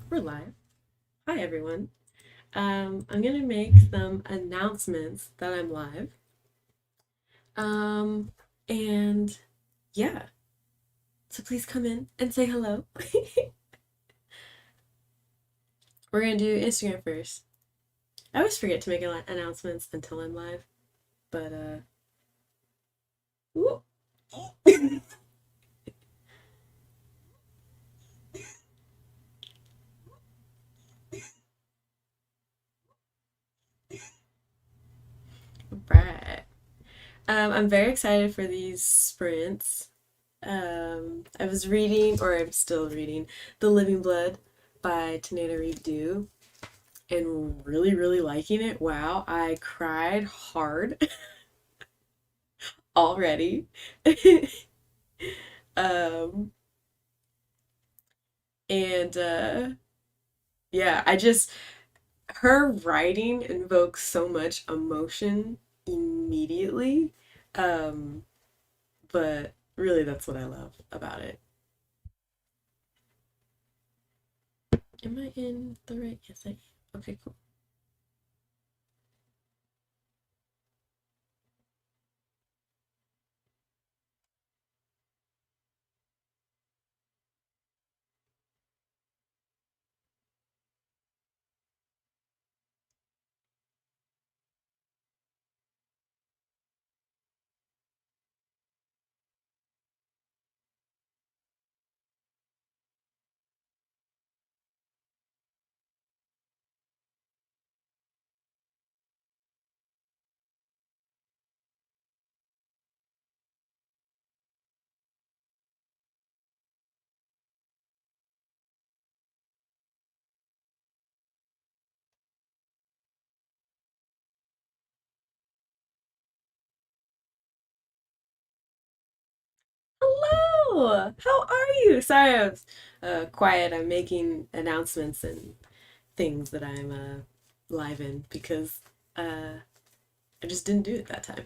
We're live. Hi, everyone. I'm gonna make some announcements that I'm live. Um, and yeah, so please come in and say hello. We're gonna do Instagram first. I always forget to make announcements until I'm live, but whoop. Right. I'm very excited for these sprints. I was reading, or I'm still reading, The Living Blood by Tanana Reed Dew, and really, really liking it. Wow, I cried hard already. um, and yeah, her writing invokes so much emotion immediately. Um, but really, that's what I love about it. Am I in the right? Yes, I am. Okay, cool. Hello! How are you? Sorry, I was quiet. I'm making announcements and things that I'm live in because I just didn't do it that time.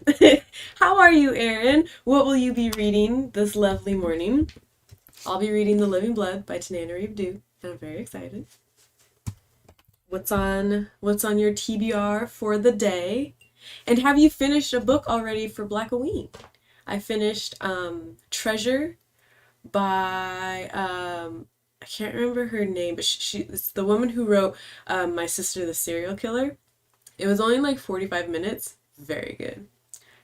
How are you, Erin? What will you be reading this lovely morning? I'll be reading The Living Blood by Tanana Reeve Dew, and I'm very excited. What's on your TBR for the day? And have you finished a book already for BlackOween? I finished Treasure by I can't remember her name, but it's the woman who wrote My Sister the Serial Killer. It was only like 45 minutes. Very good.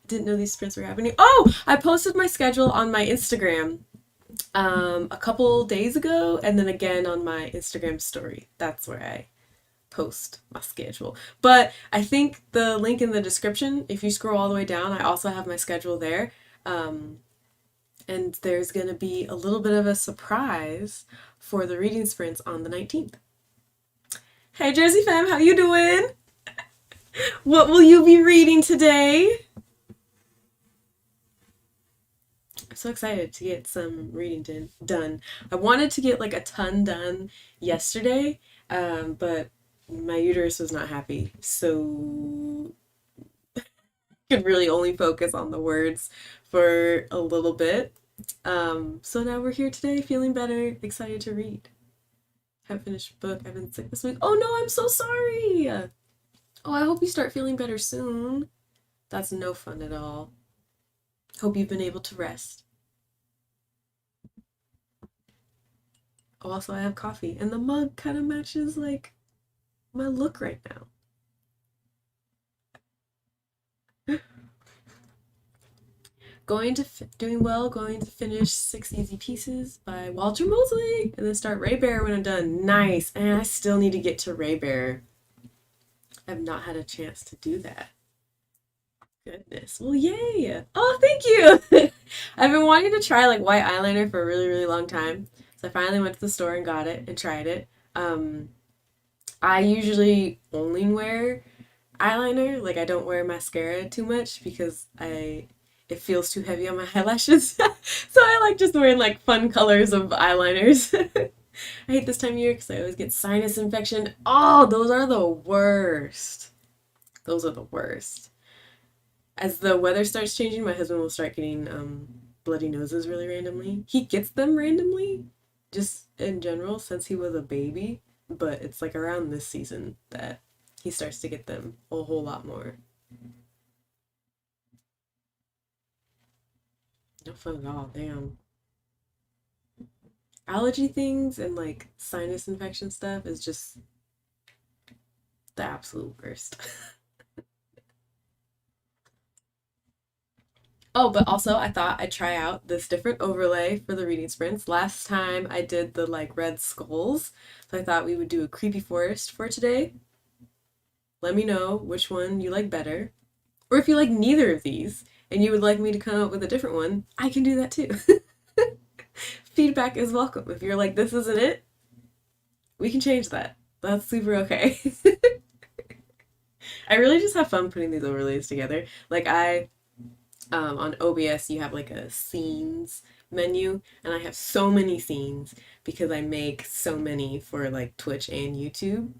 Didn't know these sprints were happening. Oh, I posted my schedule on my Instagram a couple days ago, and then again on my Instagram story. That's where I post my schedule. But I think the link in the description, if you scroll all the way down, I also have my schedule there. Um, and there's going to be a little bit of a surprise for the reading sprints on the 19th. Hey Jersey fam, how you doing? What will you be reading today? I'm so excited to get some reading done. I wanted to get like a ton done yesterday, but my uterus was not happy, so I could really only focus on the words for a little bit. So now we're here today, feeling better, excited to read. Haven't finished a book. I've been sick this week. Oh no, I'm so sorry. Oh, I hope you start feeling better soon. That's no fun at all. Hope you've been able to rest. Oh, also, I have coffee, and the mug kind of matches like my look right now. Doing well. Going to finish Six Easy Pieces by Walter Mosley, and then start Ray Bear when I'm done. Nice, and I still need to get to Ray Bear. I've not had a chance to do that. Goodness. Well, yay. Oh, thank you. I've been wanting to try like white eyeliner for a really, really long time. So I finally went to the store and got it and tried it. I usually only wear eyeliner. Like I don't wear mascara too much because I it feels too heavy on my eyelashes. So I like just wearing like fun colors of eyeliners. I hate this time of year because I always get sinus infection. Oh, those are the worst. Those are the worst. As the weather starts changing, my husband will start getting bloody noses really randomly. He gets them randomly, just in general, since he was a baby. but it's like around this season that he starts to get them a whole lot more. No fun at all, damn. Allergy things and like sinus infection stuff is just the absolute worst. Oh, but also I thought I'd try out this different overlay for the reading sprints. Last time I did the like red skulls, so I thought we would do a creepy forest for today. Let me know which one you like better. Or if you like neither of these and you would like me to come up with a different one, I can do that too. Feedback is welcome. If you're like, this isn't it, we can change that. That's super okay. I really just have fun putting these overlays together. Like on OBS, you have like a scenes menu, and I have so many scenes because I make so many for like Twitch and YouTube.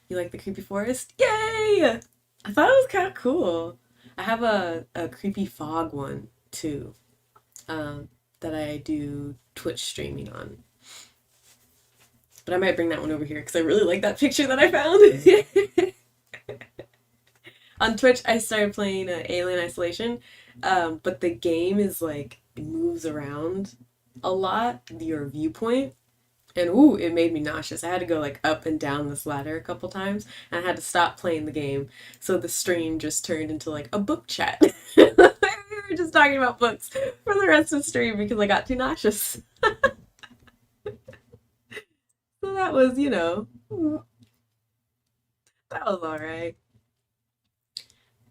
You like the creepy forest? Yay! I thought it was kind of cool. I have a creepy fog one too, that I do Twitch streaming on. But I might bring that one over here because I really like that picture that I found. On Twitch, I started playing Alien Isolation, but the game is like, it moves around a lot, your viewpoint, and ooh, it made me nauseous. I had to go like up and down this ladder a couple times, and I had to stop playing the game. So the stream just turned into like a book chat. We were just talking about books for the rest of the stream because I got too nauseous. So that was, that was all right.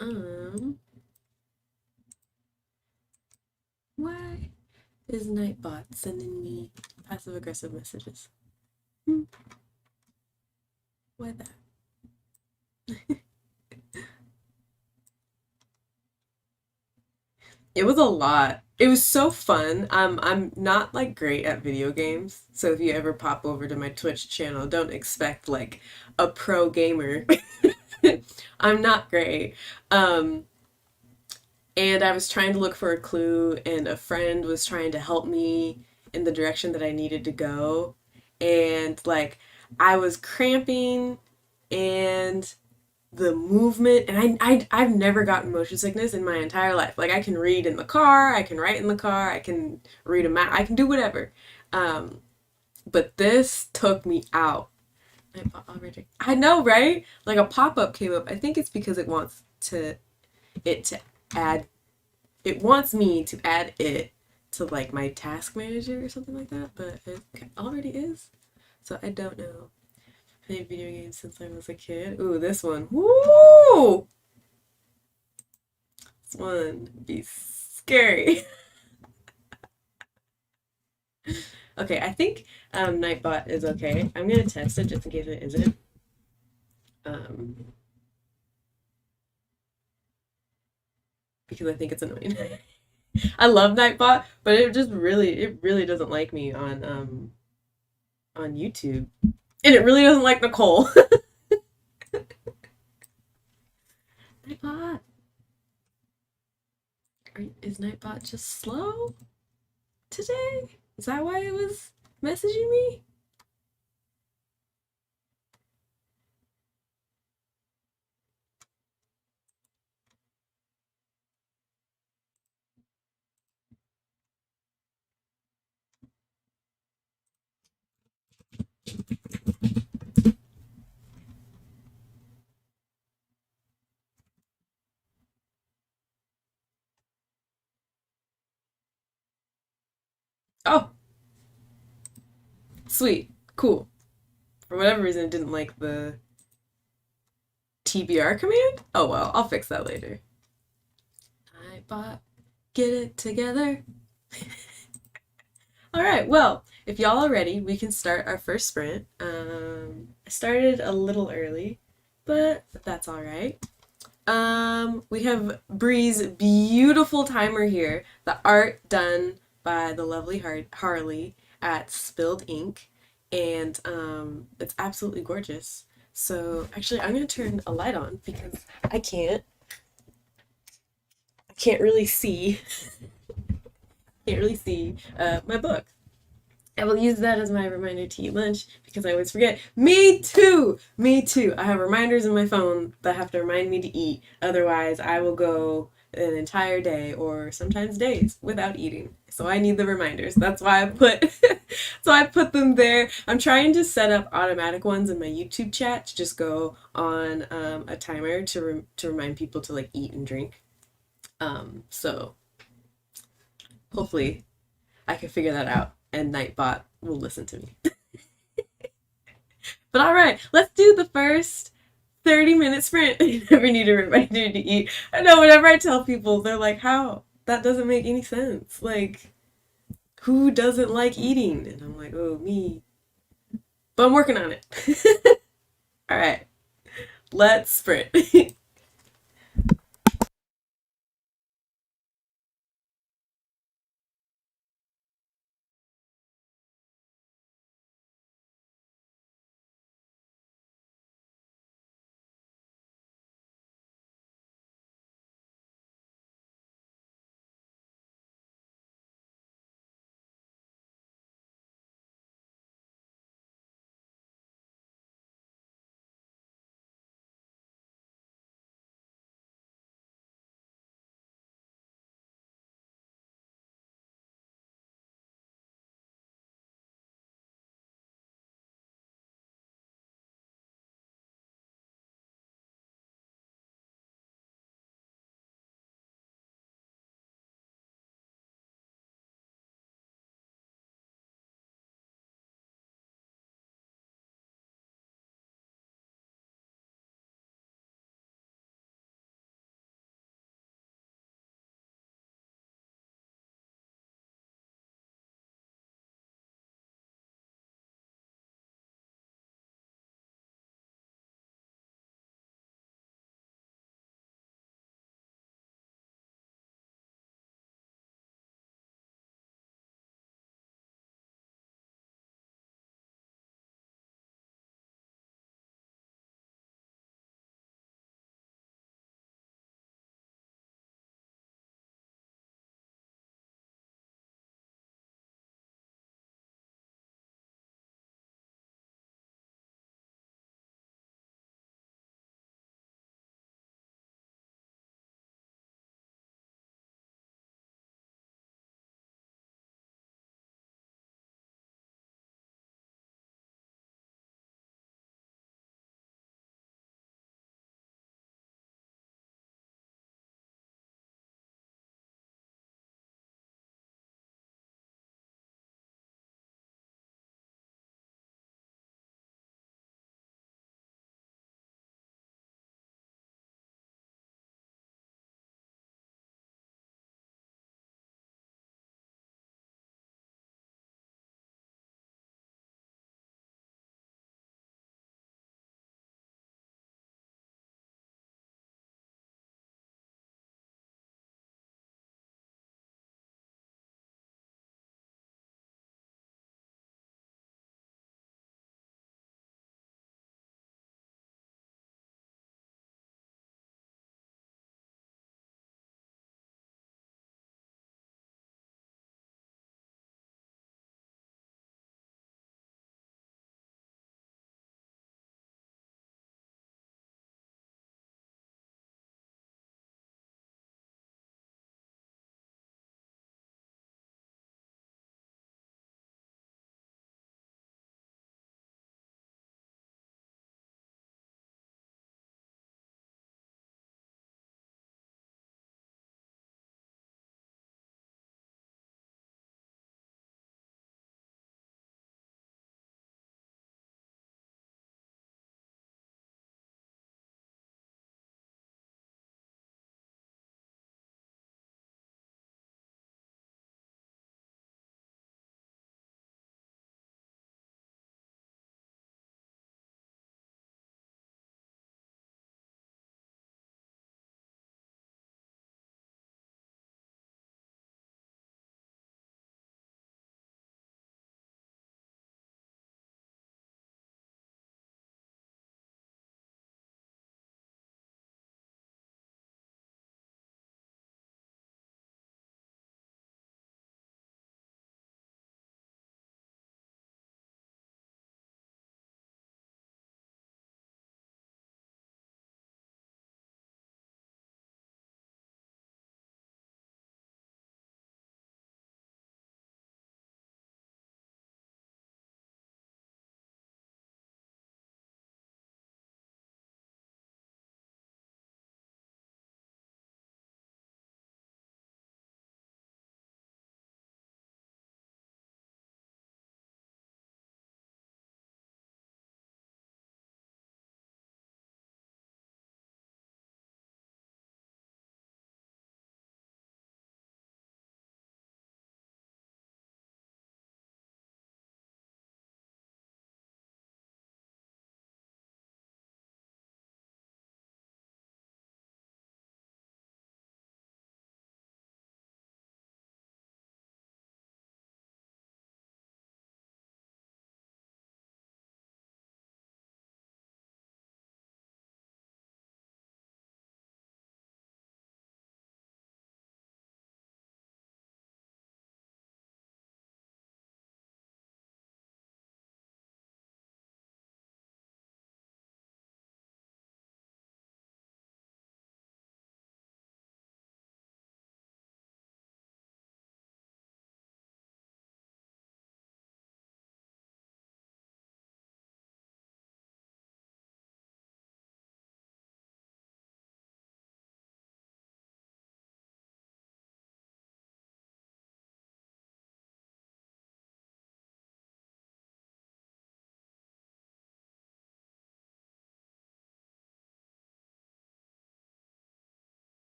Um, why is Nightbot sending me passive aggressive messages? Why that? It was a lot. It was so fun. I'm not like great at video games, so if you ever pop over to my Twitch channel, don't expect like a pro gamer. I'm not great. Um, and I was trying to look for a clue, and a friend was trying to help me in the direction that I needed to go. And like I was cramping and the movement, and I've never gotten motion sickness in my entire life. Like I can read in the car, I can write in the car, I can read a map, I can do whatever. Um, but this took me out. I know, right? Like a pop-up came up. I think it's because it to add it wants me to add it to like my task manager or something like that, but it already is. So I don't know. Played video games since I was a kid. Ooh, this one. Woo! This one be scary. Okay, I think Nightbot is okay. I'm gonna test it just in case it isn't. Um, because I think it's annoying. I love Nightbot, but it really doesn't like me on YouTube. And it really doesn't like Nicole. Nightbot. Is Nightbot just slow today? Is that why it was messaging me? Oh, sweet. Cool. For whatever reason, it didn't like the TBR command? Oh well, I'll fix that later. Nightbot, get it together. All right, well, if y'all are ready, we can start our first sprint. I started a little early, but that's all right. We have Bree's beautiful timer here. The art done by the lovely Harley at Spilled Ink, and it's absolutely gorgeous. So actually, I'm gonna turn a light on because I can't really see, can't really see my book. I will use that as my reminder to eat lunch because I always forget. Me too! Me too. I have reminders in my phone that have to remind me to eat. Otherwise, I will go an entire day or sometimes days without eating. So I need the reminders. That's why I put so I put them there. I'm trying to set up automatic ones in my YouTube chat to just go on a timer to remind people to like eat and drink. So hopefully I can figure that out and Nightbot will listen to me. But all right, let's do the first 30-minute sprint. You never need a reminder to eat. I know whenever I tell people, they're like, how? That doesn't make any sense. Like, who doesn't like eating? And I'm like, oh, me. But I'm working on it. All right, let's sprint.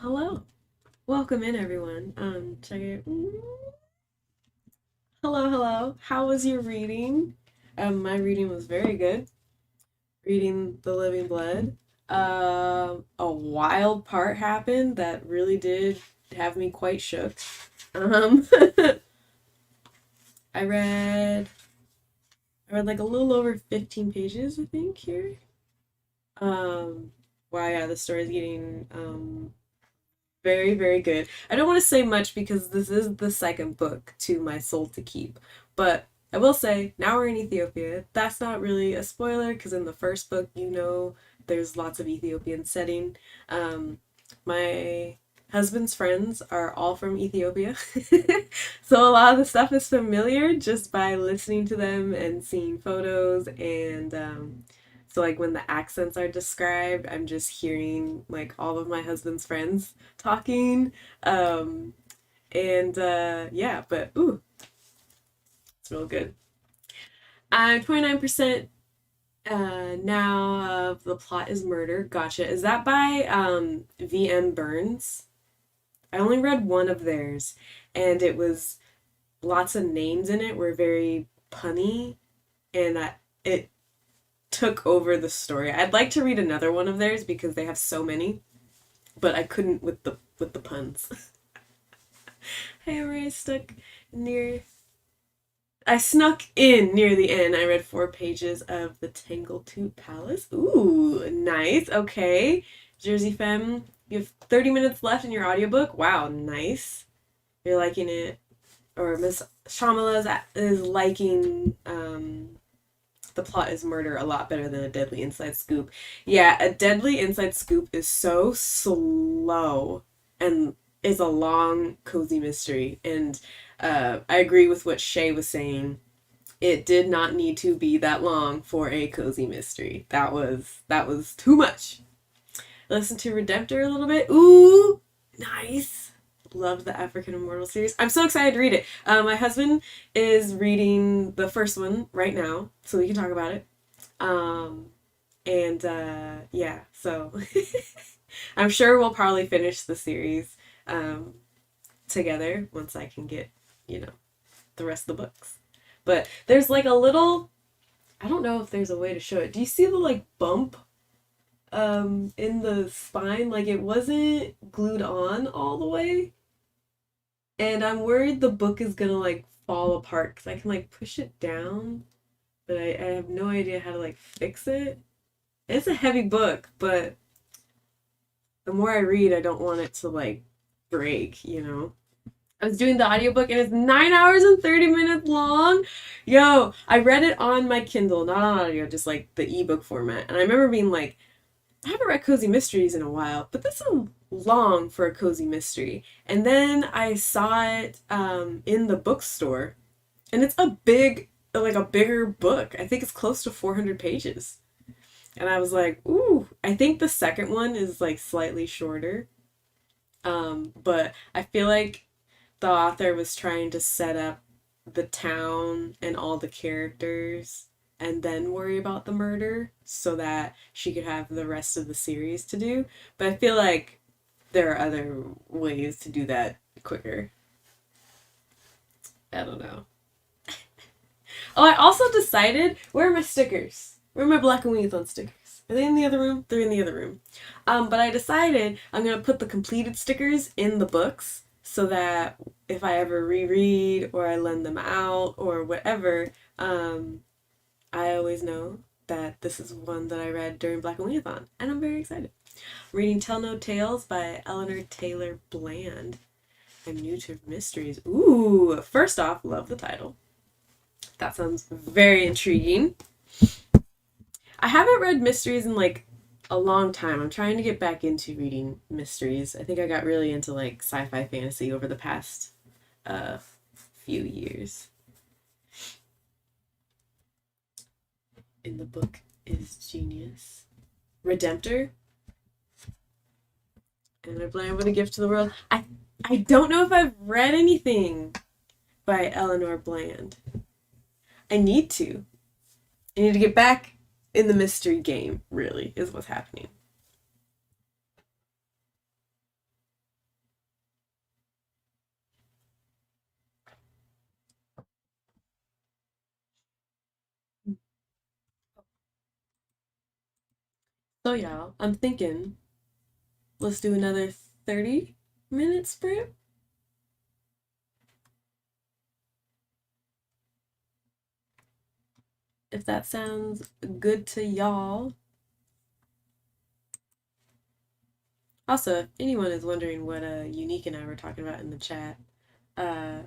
Hello. Welcome in, everyone. Check it. Hello, hello. How was your reading? My reading was very good. Reading The Living Blood. A wild part happened that really did have me quite shook. Um, I read like a little over 15 pages, I think, here. Um, wow, yeah, the story's getting very, very good. I don't want to say much because this is the second book to My Soul to Keep, but I will say now we're in Ethiopia. That's not really a spoiler because in the first book, there's lots of Ethiopian setting. Um, my husband's friends are all from Ethiopia, so a lot of the stuff is familiar just by listening to them and seeing photos and so like when the accents are described, I'm just hearing like all of my husband's friends talking. Um, and yeah, but ooh, it's real good. I'm 29% now of The Plot is Murder. Gotcha. Is that by V.M. Burns? I only read one of theirs, and it was lots of names in it were very punny, and it took over the story. I'd like to read another one of theirs because they have so many, but I couldn't with the puns. Hey, I stuck near. I snuck in near the end. I read 4 pages of the Tangletooth Palace. Ooh, nice. Okay, Jersey Femme. You have 30 minutes left in your audiobook. Wow, nice. You're liking it, or Miss Shamala is liking The Plot is Murder a lot better than A Deadly Inside Scoop. Yeah, A Deadly Inside Scoop is so slow and is a long, cozy mystery. And I agree with what Shay was saying. It did not need to be that long for a cozy mystery. That was too much. Listen to Redemptor a little bit. Ooh, nice. Love the African Immortal series. I'm so excited to read it. My husband is reading the first one right now, so we can talk about it. Um, and yeah, so I'm sure we'll probably finish the series together once I can get, you know, the rest of the books. But there's like a little, I don't know if there's a way to show it. Do you see the like bump in the spine? Like it wasn't glued on all the way. And I'm worried the book is gonna like fall apart because I can like push it down, but I have no idea how to like fix it. It's a heavy book, but the more I read, I don't want it to like break, you know? I was doing the audiobook and it's 9 hours and 30 minutes long. Yo, I read it on my Kindle, not on audio, just like the ebook format. And I remember being like, I haven't read cozy mysteries in a while, but this is long for a cozy mystery. And then I saw it in the bookstore, and it's like a bigger book. I think it's close to 400 pages. And I was like, ooh, I think the second one is like slightly shorter. But I feel like the author was trying to set up the town and all the characters and then worry about the murder so that she could have the rest of the series to do. But I feel like there are other ways to do that quicker. I don't know. Oh, I also decided, where are my stickers? Where are my BlackOweenAthon stickers? Are they in the other room? They're in the other room. But I decided I'm going to put the completed stickers in the books so that if I ever reread or I lend them out or whatever, I always know that this is one that I read during BlackOweenAthon, and I'm very excited. I'm reading Tell No Tales by Eleanor Taylor Bland. I'm new to mysteries. Ooh, first off, love the title. That sounds very intriguing. I haven't read mysteries in like a long time. I'm trying to get back into reading mysteries. I think I got really into like sci-fi fantasy over the past uh, few years. In the book is genius. Redemptor. And I plan with a gift to the world. I don't know if I've read anything by Eleanor Bland. I need to. I need to get back in the mystery game, really, is what's happening. So y'all, I'm thinking let's do another 30-minute sprint. If that sounds good to y'all. Also, if anyone is wondering what Unique and I were talking about in the chat, uh,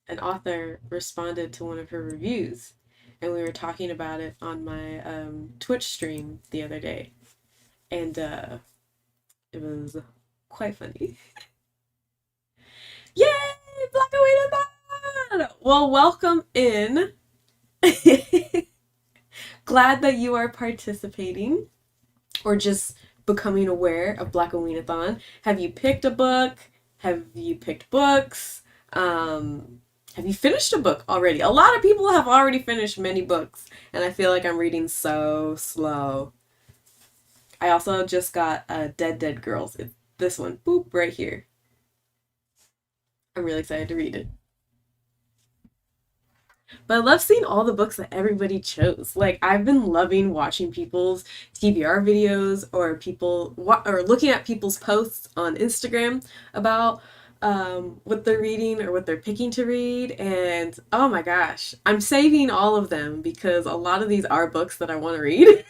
an author responded to one of her reviews, and we were talking about it on my Twitch stream the other day, and it was quite funny. Yay! BlackOweenAthon! Well, welcome in. Glad that you are participating or just becoming aware of BlackOweenAthon. Have you picked a book? Have you picked books? Have you finished a book already? A lot of people have already finished many books, and I feel like I'm reading so slow. I also just got Dead Dead Girls. It's this one, boop, right here. I'm really excited to read it. But I love seeing all the books that everybody chose. Like I've been loving watching people's TBR videos or or looking at people's posts on Instagram about what they're reading or what they're picking to read. And oh my gosh, I'm saving all of them because a lot of these are books that I want to read.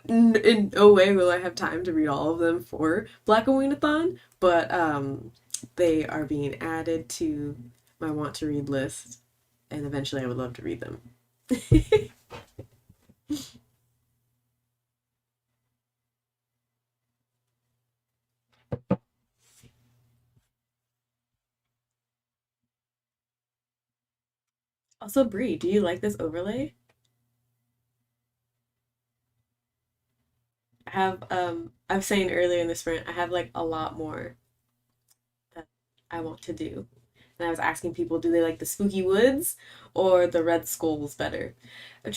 In no way will I have time to read all of them for BlackOweenAthon, but they are being added to my want to read list, and eventually I would love to read them. Also, Brie, do you like this overlay? I was saying earlier in the sprint, I have like a lot more that I want to do. And I was asking people, do they like the spooky woods or the red skulls better? I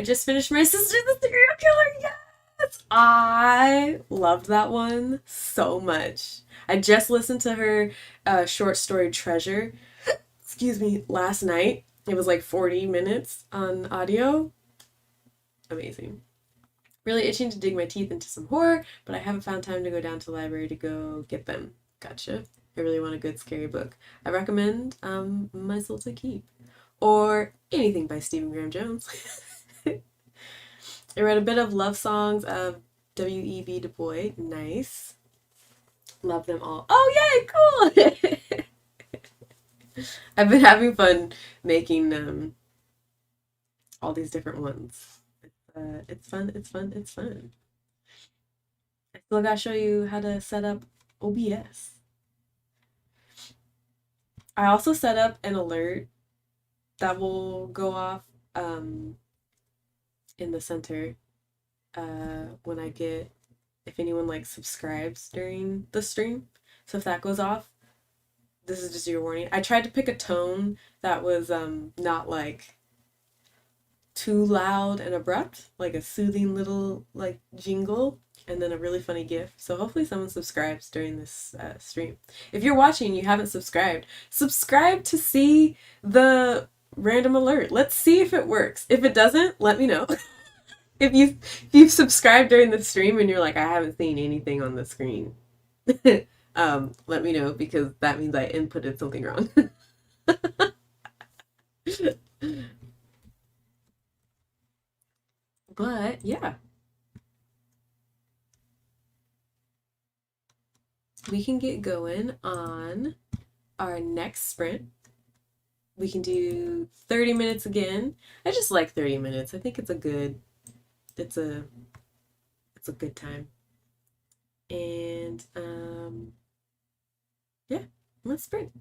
just finished My Sister the Serial Killer. Yes! I loved that one so much. I just listened to her short story Treasure, excuse me, last night. It was like 40 minutes on audio. Amazing. Really itching to dig my teeth into some horror, but I haven't found time to go down to the library to go get them. Gotcha. I really want a good scary book. I recommend My Soul to Keep or anything by Stephen Graham Jones. I read a bit of love songs of W.E.B. Du Bois. Nice. Love them all. Oh, yay, cool! I've been having fun making all these different ones. It's fun, it's fun, it's fun. I still gotta show you how to set up OBS. I also set up an alert that will go off in the center when I get, if anyone like subscribes during the stream. So if that goes off, this is just your warning. I tried to pick a tone that was not like too loud and abrupt, like a soothing little like jingle, and then a really funny gif. So hopefully someone subscribes during this stream. If you're watching and you haven't subscribed, subscribe to see the random alert. Let's see if it works. If it doesn't, let me know. If you've subscribed during the stream and you're like, I haven't seen anything on the screen, let me know because that means I inputted something wrong. But yeah, we can get going on our next sprint. We can do 30 minutes again. I just like 30 minutes. I think it's a it's a good time. And yeah, let's sprint.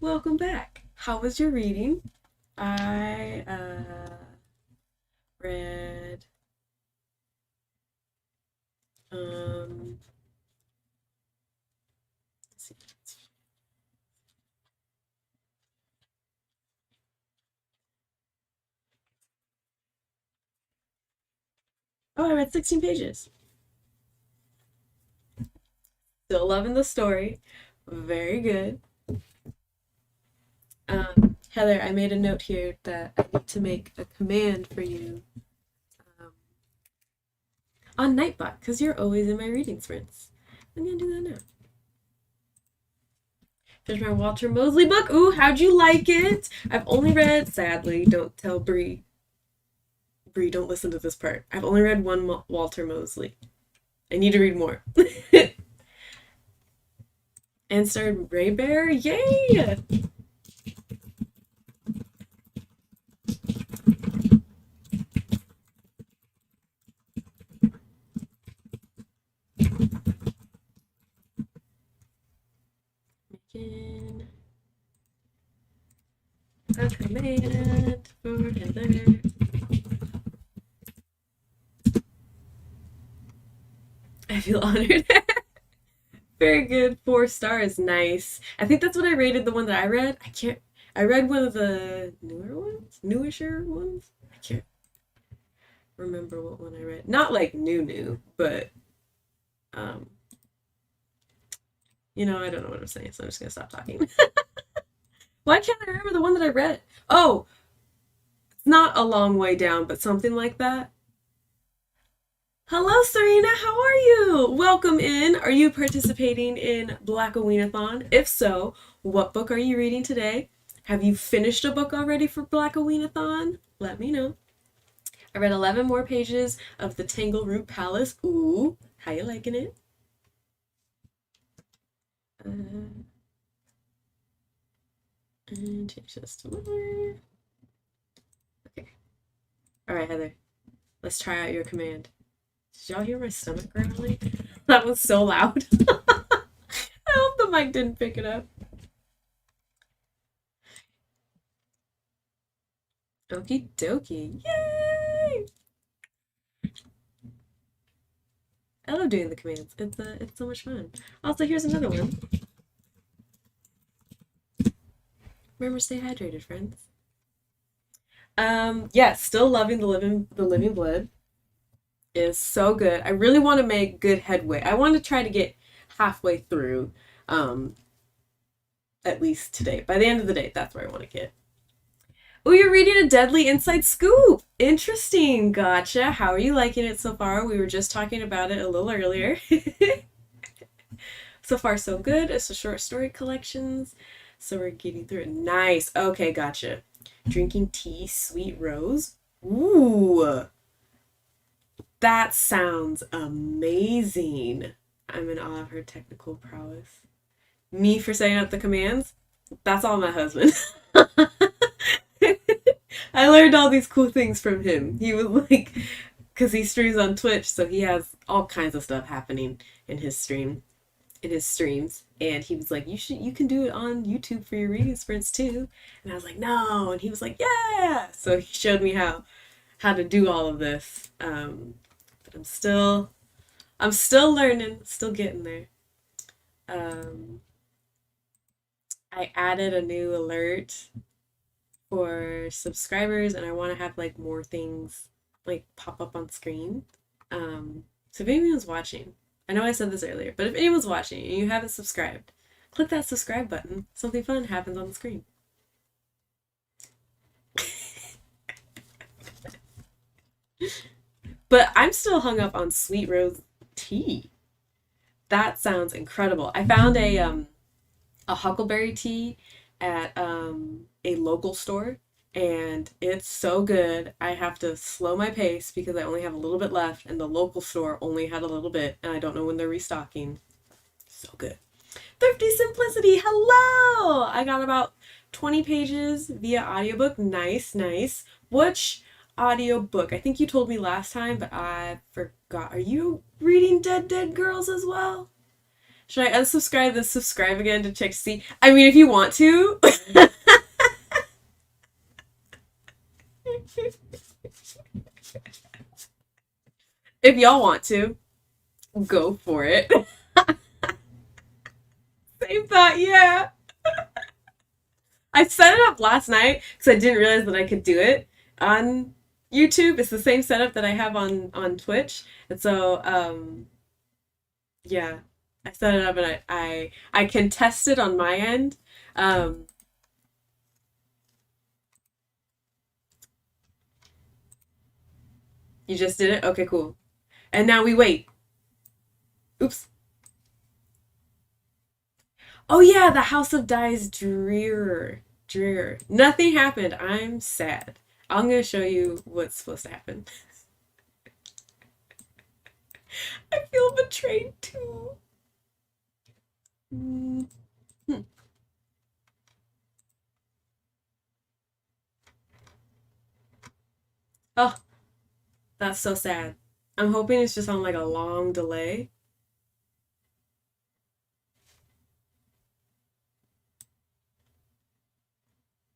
Welcome back. How was your reading? I read let's see. Oh, I read 16 pages. Still loving the story. Very good. Heather, I made a note here that I need to make a command for you um, on Nightbot because you're always in my reading sprints. I'm gonna do that now. Here's my Walter Mosley book. Ooh, how'd you like it? I've only read, sadly, don't tell Bree. Bree, don't listen to this part. I've only read one Walter Mosley. I need to read more. And started Ray Bear. Yay! Making a command for Heather. I feel honored. Very good. 4 stars. Nice. I think that's what I rated the one that I read. I read one of the newer ones? Newisher ones? I can't remember what one I read. Not like new, but um, I don't know what I'm saying, so I'm just gonna stop talking. Why can't I remember the one that I read? Oh, it's not a long way down, but something like that. Hello, Serena. How are you? Welcome in. Are you participating in BlackOweenAthon? If so, what book are you reading today? Have you finished a book already for BlackOweenAthon? Let me know. I read 11 more pages of The Tangleroot Palace. Ooh, how you liking it? And change this to more. Okay. All right, Heather. Let's try out your command. Did y'all hear my stomach growling? That was so loud. I hope the mic didn't pick it up. Okie dokie. Yay! I love doing the commands. It's so much fun. Also, here's another one. Remember, stay hydrated, friends. Yeah, still loving the Living Blood. Is so good. I really want to make good headway. I want to try to get halfway through, um, at least today. By the end of the day, that's where I want to get. Oh, you're reading A Deadly Inside Scoop. Interesting. Gotcha. How are you liking it so far? We were just talking about it a little earlier. So far, so good. It's a short story collections. So we're getting through it. Nice. Okay, gotcha. Drinking tea, sweet rose. Ooh. That sounds amazing. I'm in awe of her technical prowess. Me for setting up the commands? That's all my husband. I learned all these cool things from him. He was like, because he streams on Twitch, so he has all kinds of stuff happening in his streams. And he was like, you can do it on YouTube for your reading sprints too. And I was like, no. And he was like, yeah. So he showed me how to do all of this. But I'm still learning, still getting there. Um, I added a new alert for subscribers, and I want to have like more things like pop up on screen. So if anyone's watching, I know I said this earlier, but if anyone's watching and you haven't subscribed, click that subscribe button. Something fun happens on the screen. But I'm still hung up on sweet rose tea. That sounds incredible. I found a huckleberry tea at a local store, and it's so good. I have to slow my pace because I only have a little bit left, and the local store only had a little bit, and I don't know when they're restocking. So good. Thrifty Simplicity, hello! I got about 20 pages via audiobook. Nice, nice. Which audiobook? I think you told me last time, but I forgot. Are you reading Dead Girls as well? Should I unsubscribe then subscribe again to check to see? I mean, if you want to. If y'all want to, go for it. Same thought, yeah. I set it up last night because I didn't realize that I could do it on YouTube. It's the same setup that I have on Twitch. And so yeah, I set it up and I can test it on my end. Um you just did it? Okay, cool. And now we wait. Oops. Oh yeah, the House of Dies drear. Drear. Nothing happened. I'm sad. I'm gonna show you what's supposed to happen. I feel betrayed too. Hmm. Oh, that's so sad. I'm hoping it's just on like a long delay.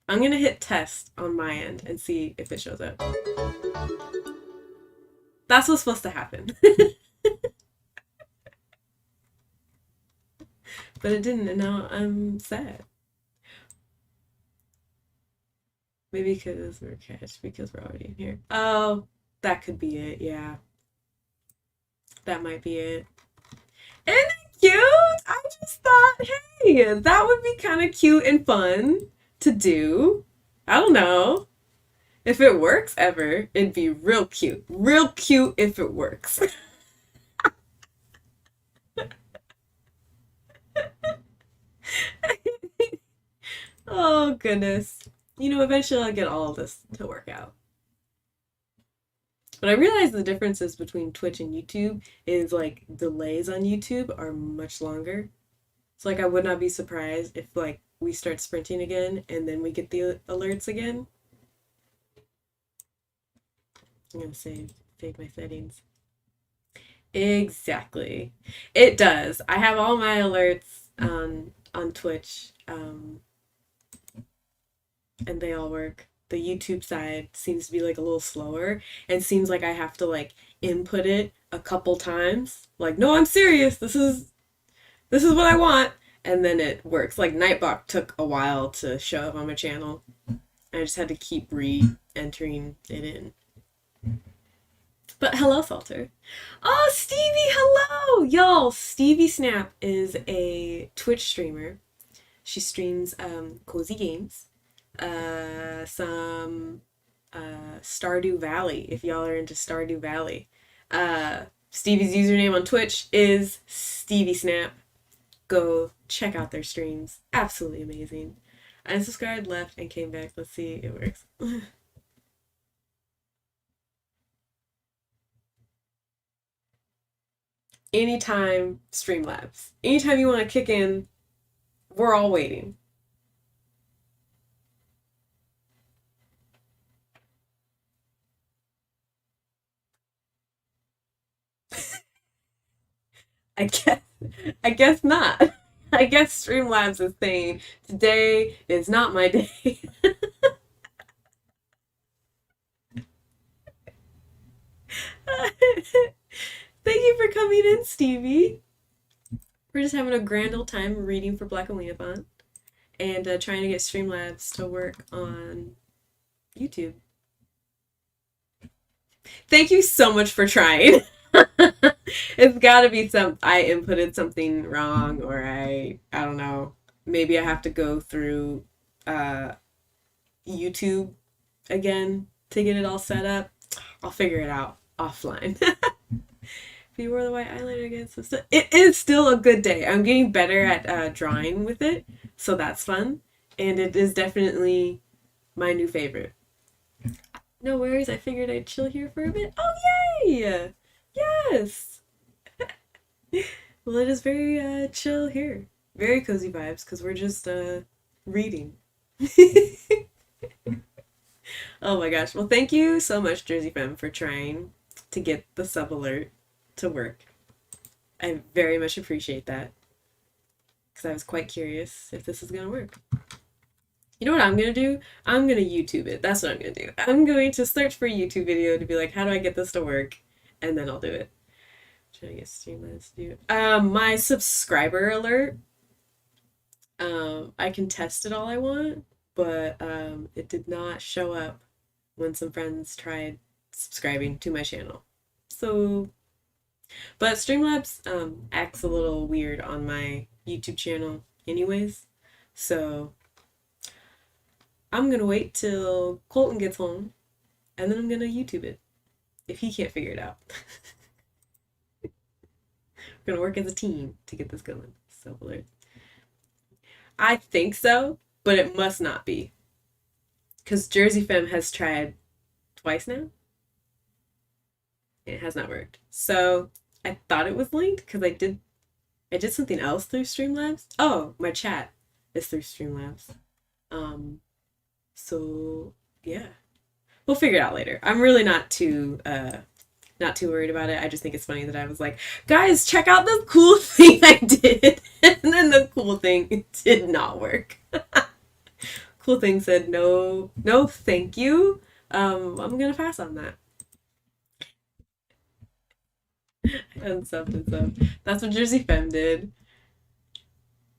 I'm gonna hit test on my end and see if it shows up. That's what's supposed to happen. But it didn't, and now I'm sad. Maybe because we're catch, because we're already in here. Oh, that could be it, yeah. That might be it. Isn't it cute? I just thought, hey, that would be kind of cute and fun to do. I don't know. If it works ever, it'd be real cute. Real cute if it works. Oh, goodness. You know, eventually I'll get all of this to work out. But I realize the differences between Twitch and YouTube is like delays on YouTube are much longer. So like I would not be surprised if like we start sprinting again and then we get the alerts again. I'm gonna save my settings. Exactly. It does. I have all my alerts on Twitch, and they all work. The YouTube side seems to be like a little slower and seems like I have to like input it a couple times. Like, no, I'm serious. This is what I want. And then it works. Like Nightbot took a while to show up on my channel. I just had to keep re-entering it in. But hello, Salter. Oh, Stevie, hello! Y'all, Stevie Snap is a Twitch streamer. She streams cozy games. Some Stardew Valley, if y'all are into Stardew Valley. Stevie's username on Twitch is Stevie Snap. Go check out their streams. Absolutely amazing. I unsubscribed, left, and came back. Let's see, it works. Anytime, Streamlabs. Anytime you want to kick in, we're all waiting. I guess I guess not. I guess Streamlabs is saying today is not my day. Thank you for coming in, Stevie. We're just having a grand old time reading for BlackOweenAthon and trying to get Streamlabs to work on YouTube. Thank you so much for trying. It's gotta be I inputted something wrong, or I don't know. Maybe I have to go through YouTube again to get it all set up. I'll figure it out offline. If you wore the white eyeliner again, so it is still a good day. I'm getting better at drawing with it, so that's fun, and it is definitely my new favorite. No worries. I figured I'd chill here for a bit. Oh yay! Yes. Well, it is very chill here. Very cozy vibes because we're just reading. Oh my gosh. Well, thank you so much, Jersey Femme, for trying to get the sub alert to work. I very much appreciate that. because I was quite curious if this was gonna work. You know what I'm gonna do? I'm gonna YouTube it. That's what I'm gonna do. I'm going to search for a YouTube video to be like, how do I get this to work? And then I'll do it. Trying to get Streamlabs to do it. My subscriber alert. I can test it all I want, but it did not show up when some friends tried subscribing to my channel. So, but Streamlabs acts a little weird on my YouTube channel anyways. So I'm gonna wait till Colton gets home and then I'm gonna YouTube it if he can't figure it out. We're gonna work as a team to get this going. So weird. I think so, but it must not be. Because Jersey Femme has tried twice now. And it has not worked. So I thought it was linked because I did something else through Streamlabs. Oh, my chat is through Streamlabs. So yeah. We'll figure it out later. I'm really not too worried about it. I just think it's funny that I was like, guys, check out the cool thing I did. And then the cool thing did not work. Cool thing said, no, thank you. I'm gonna pass on that. And stuff. That's what Jersey Femme did.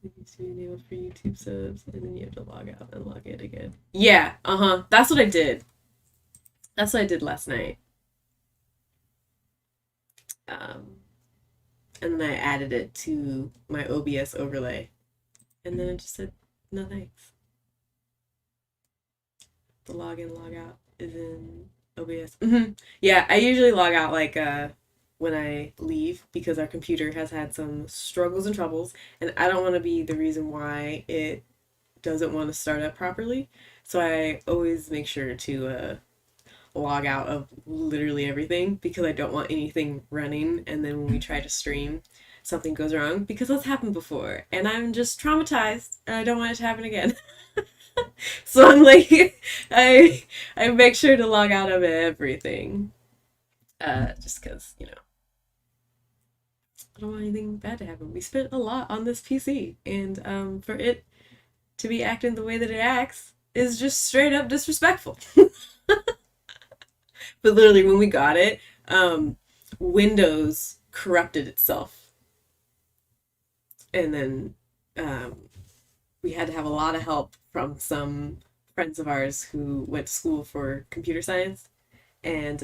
It needs to be enabled for YouTube subs, and then you have to log out and log in again. Yeah, That's what I did. That's what I did last night. And then I added it to my OBS overlay. And then it just said, no thanks. The login, log out is in OBS. Yeah, I usually log out like when I leave because our computer has had some struggles and troubles, and I don't want to be the reason why it doesn't want to start up properly. So I always make sure to log out of literally everything because I don't want anything running, and then when we try to stream something goes wrong, because that's happened before and I'm just traumatized and I don't want it to happen again. So I'm like I make sure to log out of everything just because, I don't want anything bad to happen. We spent a lot on this PC, and for it to be acting the way that it acts is just straight up disrespectful. But literally, when we got it, Windows corrupted itself. And then we had to have a lot of help from some friends of ours who went to school for computer science. And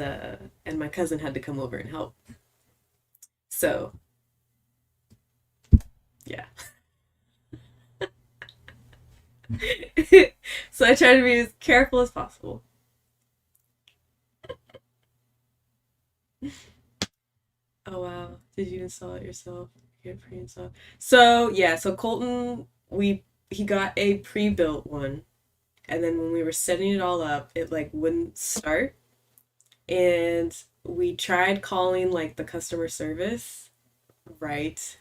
my cousin had to come over and help. So, yeah. So I try to be as careful as possible. Oh wow, did you install it yourself? Get pre-installed. So yeah, so Colton, he got a pre-built one, and then when we were setting it all up, it like wouldn't start, and we tried calling like the customer service, right?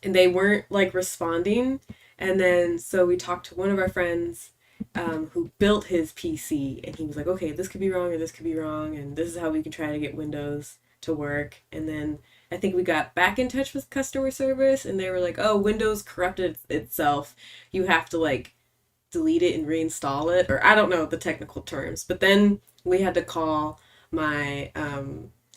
And they weren't like responding, and then so we talked to one of our friends who built his PC, and he was like, okay, this could be wrong or this could be wrong, and this is how we can try to get Windows to work. And then I think we got back in touch with customer service, and they were like, oh, Windows corrupted itself. You have to like delete it and reinstall it, or I don't know the technical terms. But then we had to call my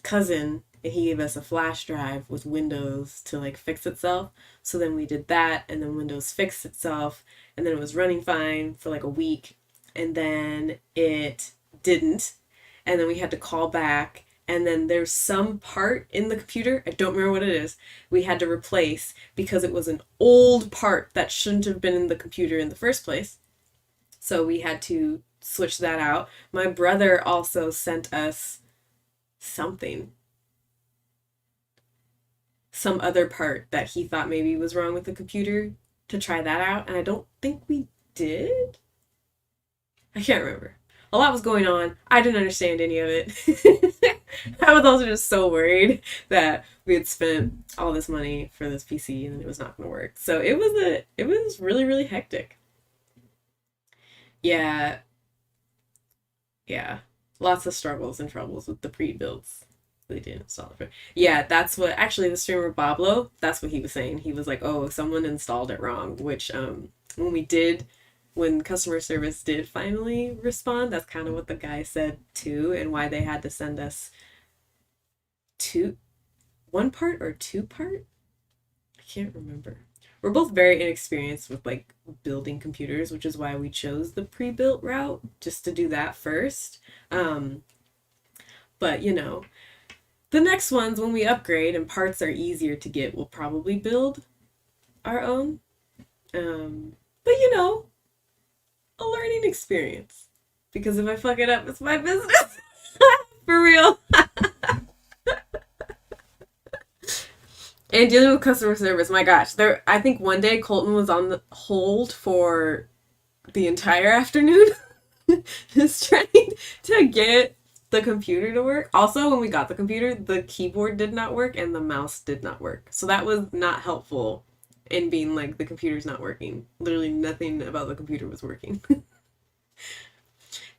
cousin, and he gave us a flash drive with Windows to like fix itself. So then we did that, and then Windows fixed itself, and then it was running fine for like a week, and then it didn't, and then we had to call back, and then there's some part in the computer, I don't remember what it is, we had to replace because it was an old part that shouldn't have been in the computer in the first place. So we had to switch that out. My brother also sent us something, some other part that he thought maybe was wrong with the computer, to try that out, and I don't think we did. I can't remember. A lot was going on. I didn't understand any of it. I was also just so worried that we had spent all this money for this PC and it was not going to work. So it was really, really hectic. Yeah. Lots of struggles and troubles with the pre-builds. They didn't install it. Yeah, that's what actually the streamer Bablo, that's what he was saying. He was like, "Oh, someone installed it wrong," which when we did when customer service did finally respond, that's kind of what the guy said too, and why they had to send us two one part or two part? I can't remember. We're both very inexperienced with like building computers, which is why we chose the pre-built route just to do that first. Um, but you know, the next ones, when we upgrade and parts are easier to get, we'll probably build our own. But you know, a learning experience. Because if I fuck it up, it's my business. For real. And dealing with customer service, my gosh. There I think one day Colton was on the hold for the entire afternoon. Just trying to get the computer to work. Also, when we got the computer, the keyboard did not work and the mouse did not work. So that was not helpful in being like the computer's not working. Literally nothing about the computer was working.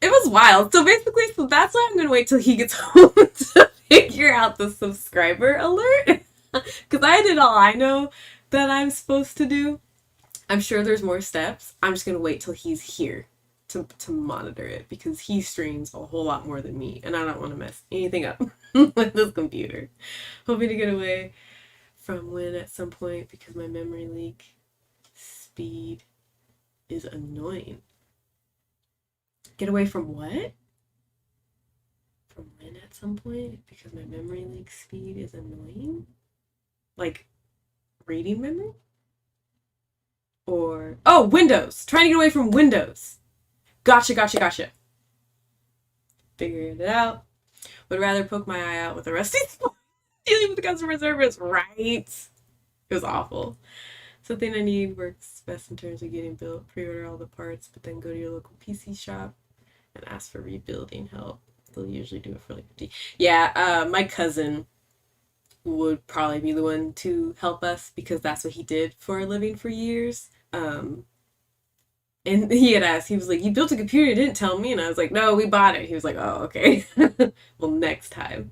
It was wild. So basically, so that's why I'm gonna wait till he gets home to figure out the subscriber alert. Because I did all I know that I'm supposed to do. I'm sure there's more steps. I'm just gonna wait till he's here to monitor it because he streams a whole lot more than me, and I don't want to mess anything up with this computer. Hoping to get away from Win at some point because my memory leak speed is annoying. Get away from what? From Win at some point because my memory leak speed is annoying? Like reading memory? Or oh, Windows. Trying to get away from Windows. Gotcha. Figured it out. Would rather poke my eye out with a rusty spoon. Dealing with the customer service, right? It was awful. Something I need works best in terms of getting built. Pre-order all the parts, but then go to your local PC shop and ask for rebuilding help. They'll usually do it for like 50. Yeah, my cousin would probably be the one to help us because that's what he did for a living for years. And he had asked, he was like, "You built a computer, you didn't tell me." And I was like, "No, we bought it." He was like, "Oh, okay." Well, next time.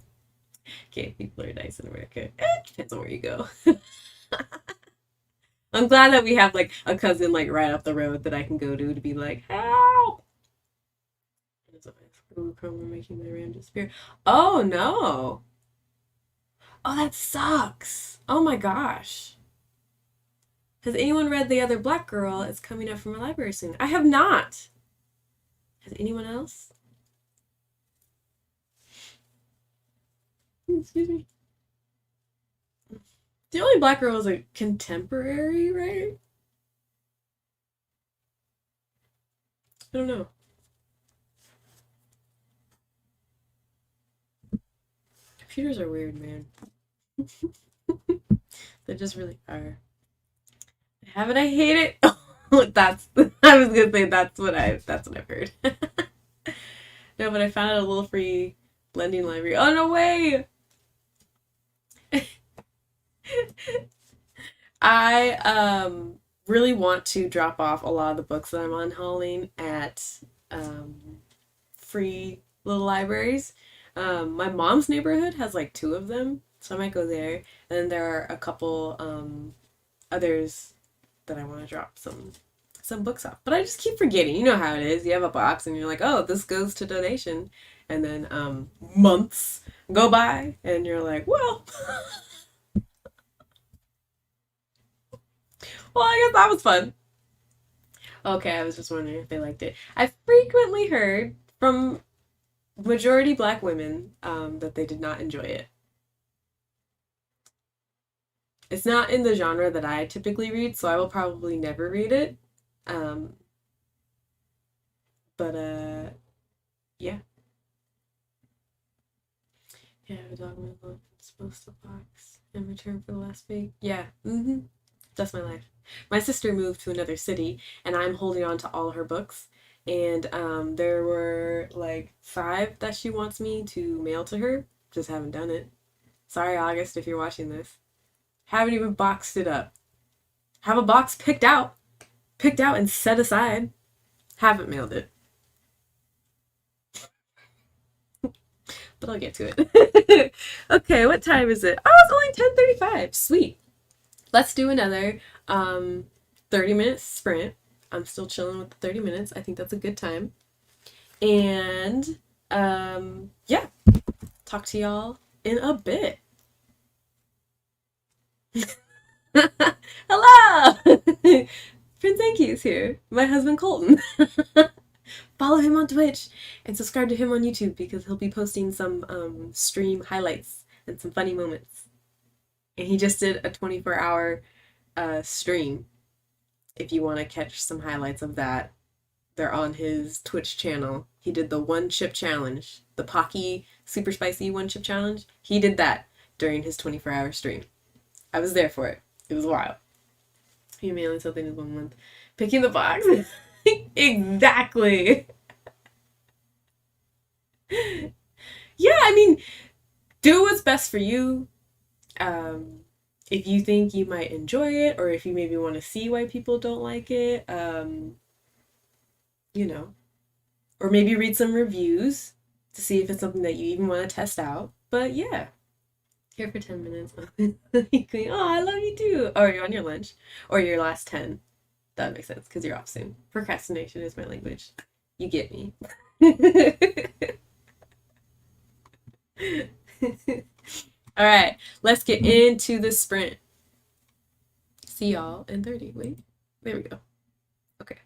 Okay, people are nice in America. Depends on where you go. I'm glad that we have like a cousin like right up the road that I can go to be like, "Help!" Google Chrome are making my RAM disappear. Oh no. Oh, that sucks. Oh my gosh. Has anyone read The Other Black Girl? It's coming up from a library soon. I have not. Has anyone else? Excuse me. The Only Black Girl is a contemporary, right? I don't know. Computers are weird, man. They just really are. Haven't I hate it? That's I was gonna say that's what I've heard. No, but I found out a little free blending library. Oh no way! I really want to drop off a lot of the books that I'm on hauling at free little libraries. My mom's neighborhood has like two of them, so I might go there. And then there are a couple others that I want to drop some books off. But I just keep forgetting. You know how it is. You have a box and you're like, "Oh, this goes to donation." And then months go by and you're like, "Well, well, I guess that was fun." Okay, I was just wondering if they liked it. I frequently heard from majority black women that they did not enjoy it. It's not in the genre that I typically read, so I will probably never read it. Um, but yeah. Yeah, I have a dog in my love. It's supposed to box in return for the last week. Yeah, that's my life. My sister moved to another city, and I'm holding on to all her books. And there were like five that she wants me to mail to her. Just haven't done it. Sorry, August, if you're watching this. Haven't even boxed it up. Have a box picked out and set aside. Haven't mailed it. but I'll get to it. Okay, what time is it? Oh, it's only 10:35. Sweet. Let's do another 30-minute sprint. I'm still chilling with the 30 minutes. I think that's a good time. And yeah, talk to y'all in a bit. Hello! Prince Enki's here. My husband Colton. Follow him on Twitch and subscribe to him on YouTube because he'll be posting some stream highlights and some funny moments. And he just did a 24-hour stream. If you want to catch some highlights of that, they're on his Twitch channel. He did the one chip challenge, the Pocky super spicy one chip challenge. He did that during his 24-hour stream. I was there for it. It was wild. He mailing something in 1 month. Picking the box. Exactly. Yeah, I mean, do what's best for you. If you think you might enjoy it, or if you maybe want to see why people don't like it, you know, or maybe read some reviews to see if it's something that you even want to test out. But yeah, here for 10 minutes. Oh, I love you too. Oh, you're on your lunch or your last 10. That makes sense because you're off soon. Procrastination is my language. You get me. All right, let's get into the sprint. See y'all in 30. Wait, there we go. Okay.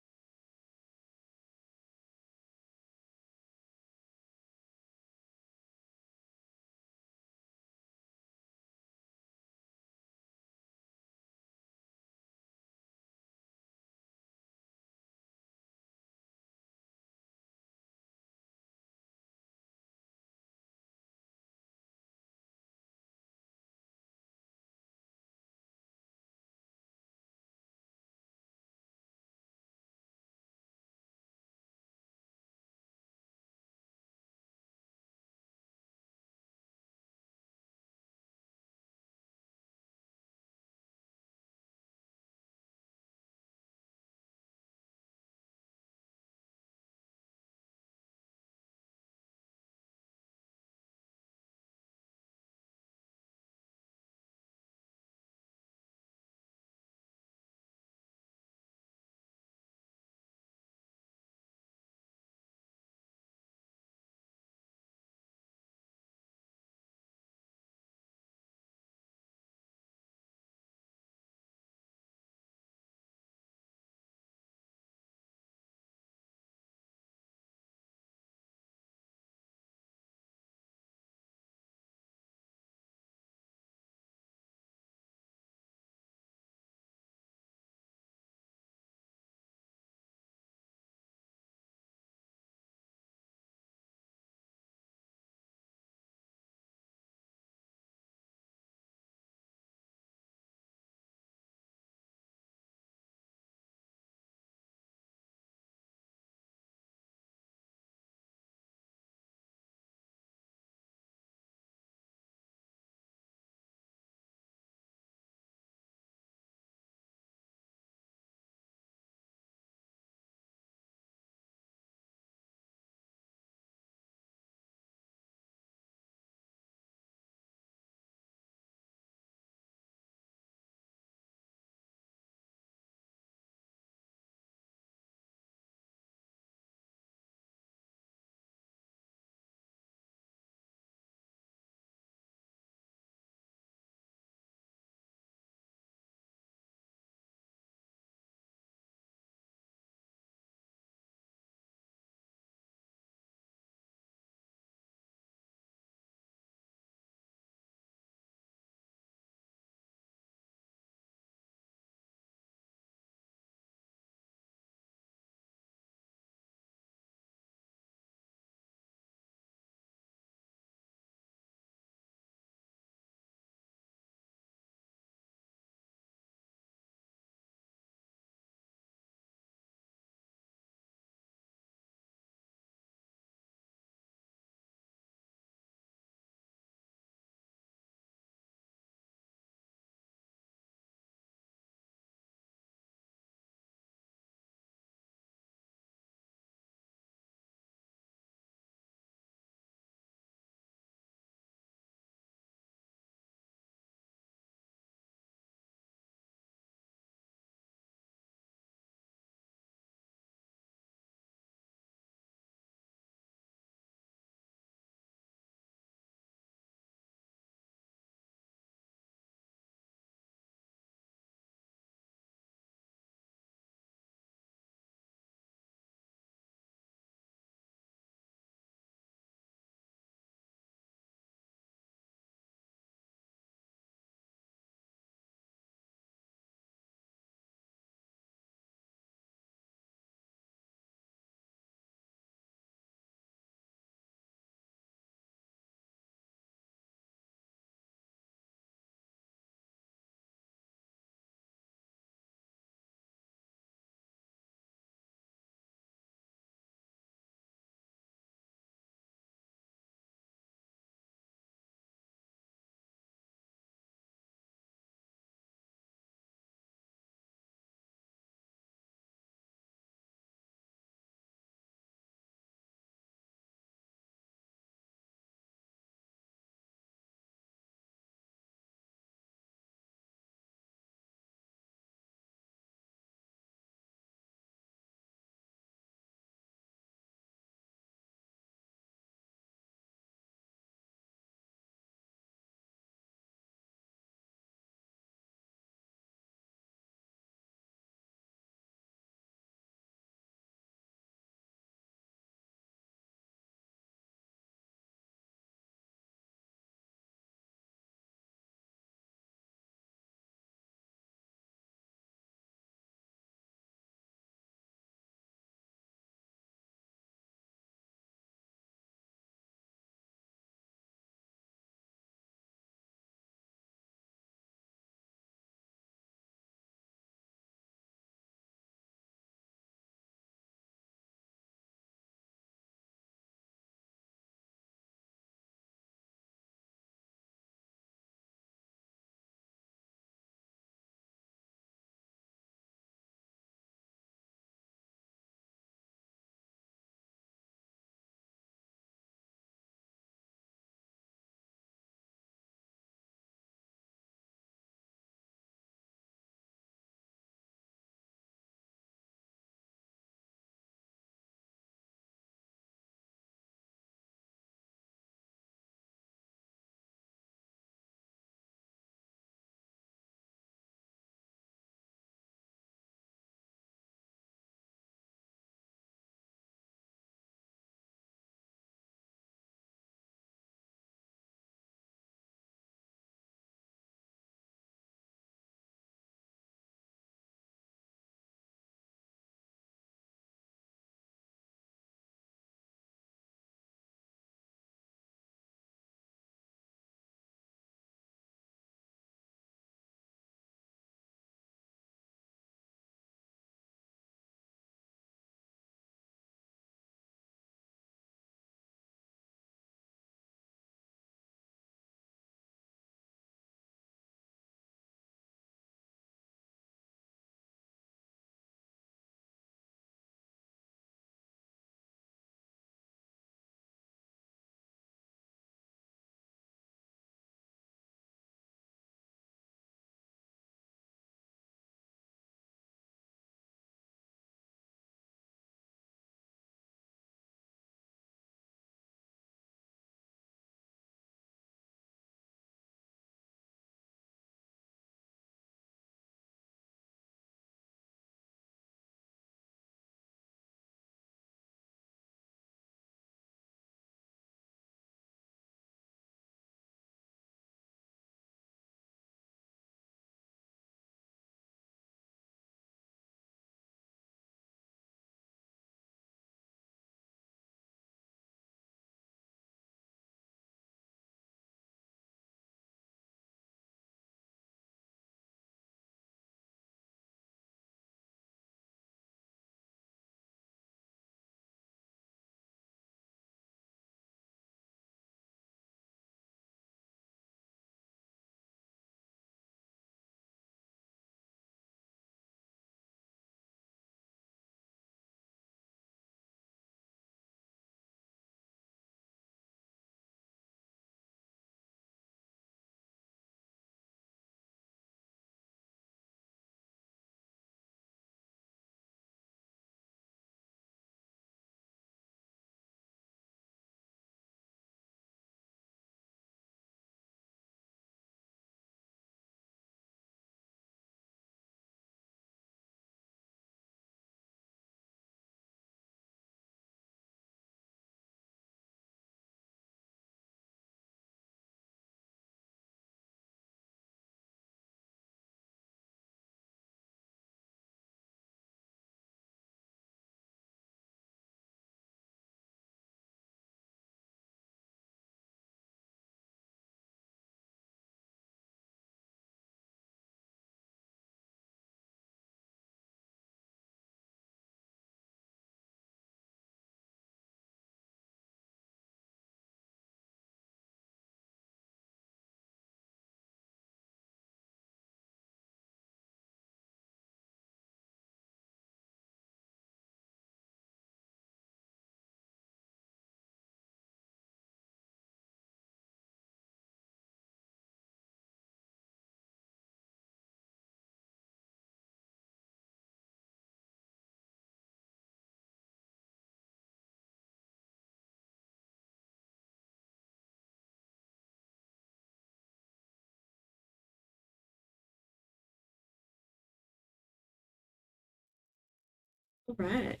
All right.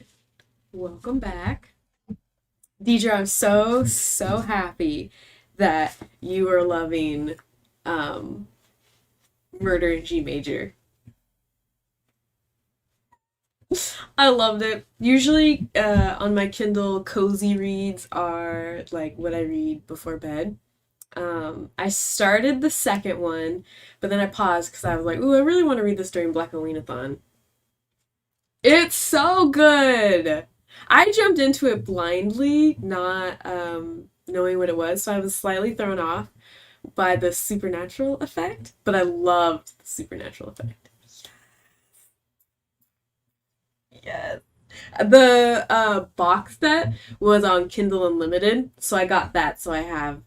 Welcome back. Deidre, I'm so, so happy that you are loving um, Murder in G Major. I loved it. Usually on my Kindle, cozy reads are like what I read before bed. I started the second one, but then I paused because I was like, ooh, I really want to read this during BlackOweenAthon. It's so good. I jumped into it blindly, not knowing what it was, so I was slightly thrown off by the supernatural effect, but I loved the supernatural effect. Yes. The box set was on Kindle Unlimited, so I got that, so I have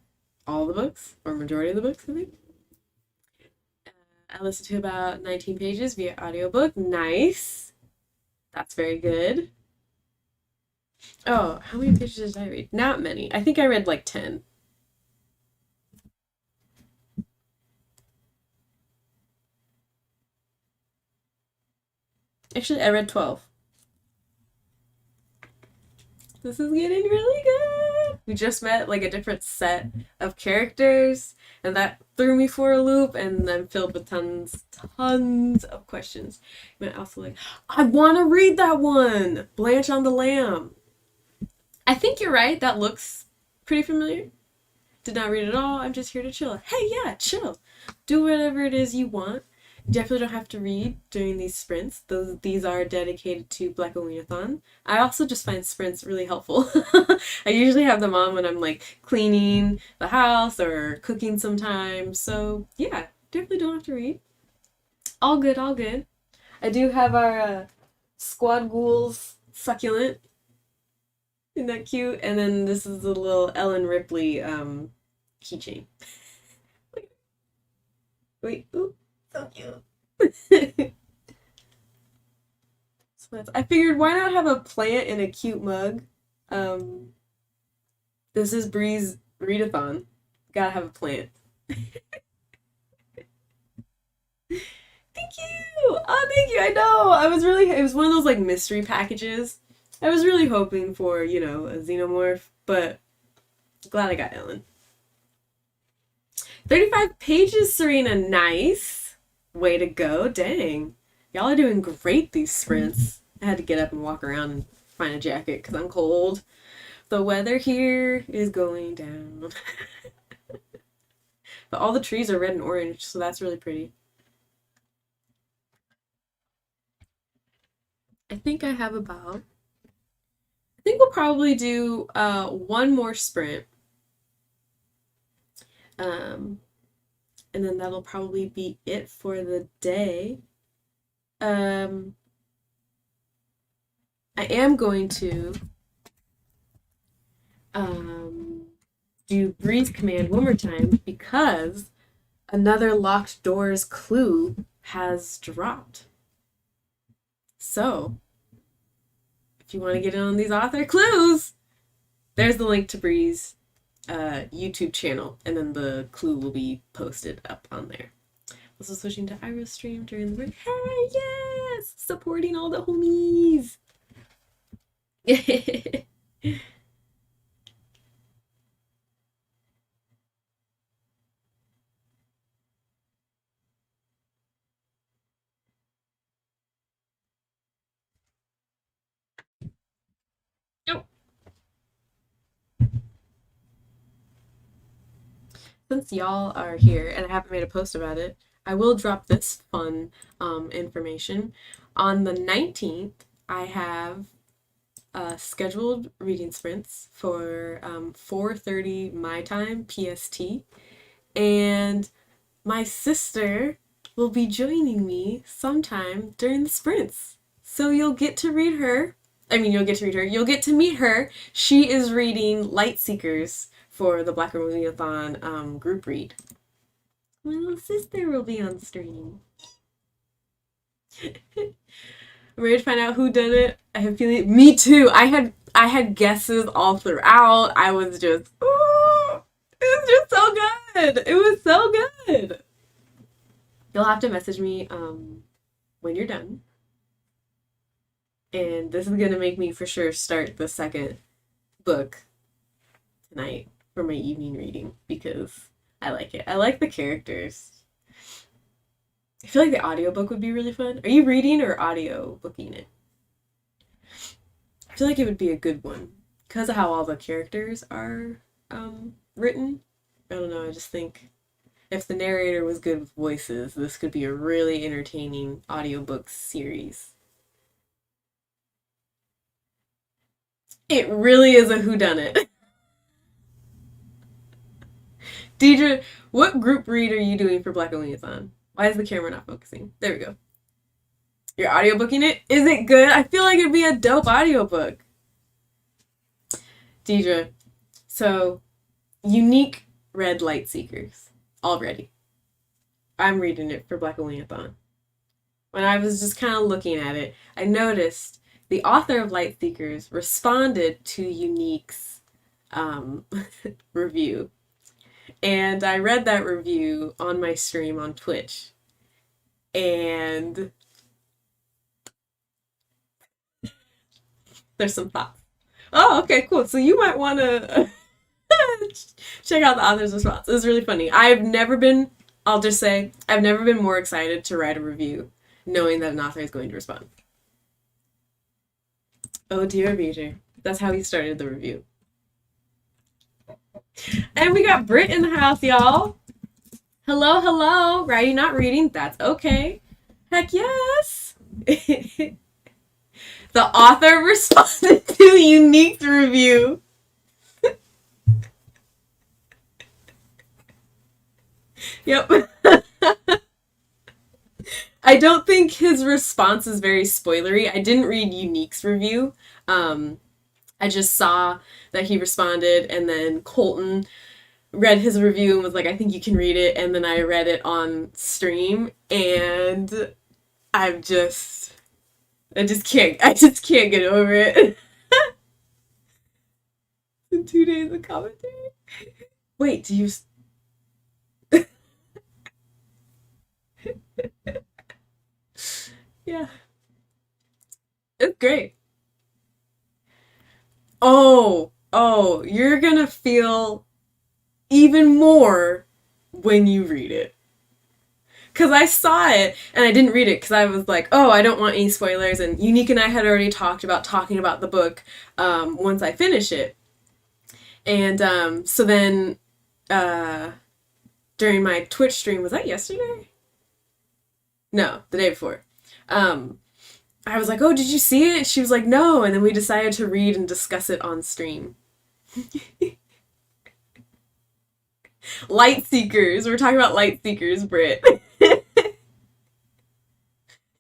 all the books, or majority of the books, I think. I listened to about 19 pages via audiobook. Nice. That's very good. Oh, how many pages did I read? Not many. I think I read like 10. Actually, I read 12. This is getting really good. We just met like a different set of characters, and that threw me for a loop, and I'm filled with tons of questions. And I also like, I want to read that one, Blanche on the Lamb. I think you're right. That looks pretty familiar. Did not read it all. I'm just here to chill. Hey, yeah, chill. Do whatever it is you want. You definitely don't have to read during these sprints. These are dedicated to BlackOweenAthon. I also just find sprints really helpful. I usually have them on when I'm like cleaning the house or cooking sometimes. So yeah, definitely don't have to read. All good, all good. I do have our squad ghouls succulent. Isn't that cute? And then this is the little Ellen Ripley keychain. Wait, ooh, so cute. So I figured why not have a plant in a cute mug? Um, this is Bree's readathon. Gotta have a plant. Thank you. Oh, thank you. I know. I was really. It was one of those like mystery packages. I was really hoping for a xenomorph, but glad I got Ellen. 35 pages, Serena. Nice. Way to go. Dang. Y'all are doing great these sprints. I had to get up and walk around and find a jacket because I'm cold. The weather here is going down. But all the trees are red and orange, so that's really pretty. I think I have about. I think we'll probably do one more sprint. Um, and then that'll probably be it for the day. Um, I am going to do breathe command one more time because another locked doors clue has dropped. So, if you want to get in on these author clues, there's the link to Bree's YouTube channel, and then the clue will be posted up on there. Also switching to Ira's stream during the break. Hey, yes! Supporting all the homies! Nope. Since y'all are here and I haven't made a post about it, I will drop this fun information. On the 19th, I have scheduled reading sprints for 4:30 my time PST, and my sister will be joining me sometime during the sprints. So you'll get to read her. I mean, you'll get to read her. You'll get to meet her. She is reading Light Seekers for the BlackOweenAthon group read. My little sister will be on stream. I'm ready to find out who did it. I have a feeling. Me too. I had guesses all throughout. I was just, ooh, it was just so good. It was so good. You'll have to message me when you're done. And this is gonna make me for sure start the second book tonight for my evening reading because I like it. I like the characters. I feel like the audiobook would be really fun. Are you reading or audio booking it? I feel like it would be a good one because of how all the characters are written. I don't know. I just think if the narrator was good with voices, this could be a really entertaining audiobook series. It really is a whodunit. Deidre, what group read are you doing for BlackOweenAthon? Why is the camera not focusing? There we go. You're audiobooking it? Is it good? I feel like it'd be a dope audiobook. Deidre, so unique red light seekers already. I'm reading it for BlackOweenAthon. When I was just kind of looking at it, I noticed the author of Light Seekers responded to Unique's review. And I read that review on my stream on Twitch. And there's some thoughts. Oh, okay, cool. So you might want to check out the author's response. It was really funny. I'll just say, I've never been more excited to write a review knowing that an author is going to respond. Oh dear, BJ. That's how he started the review. And we got Britt in the house, y'all. Hello, hello. Writing, not reading. That's okay. Heck yes. The author responded to Unique's review. Yep. I don't think his response is very spoilery. I didn't read Unique's review. I just saw that he responded, and then Colton read his review and was like, I think you can read it. And then I read it on stream, and I just can't get over it. In 2 days of commentary. Wait, do you... Yeah. It's great. Oh, you're gonna feel even more when you read it. Because I saw it, and I didn't read it because I was like, oh, I don't want any spoilers, and Unique and I had already talked about talking about the book once I finish it. And so then during my Twitch stream, was that yesterday? No, the day before. I was like, oh, did you see it? She was like, no. And then we decided to read and discuss it on stream. Light Seekers. We're talking about Light Seekers, Britt.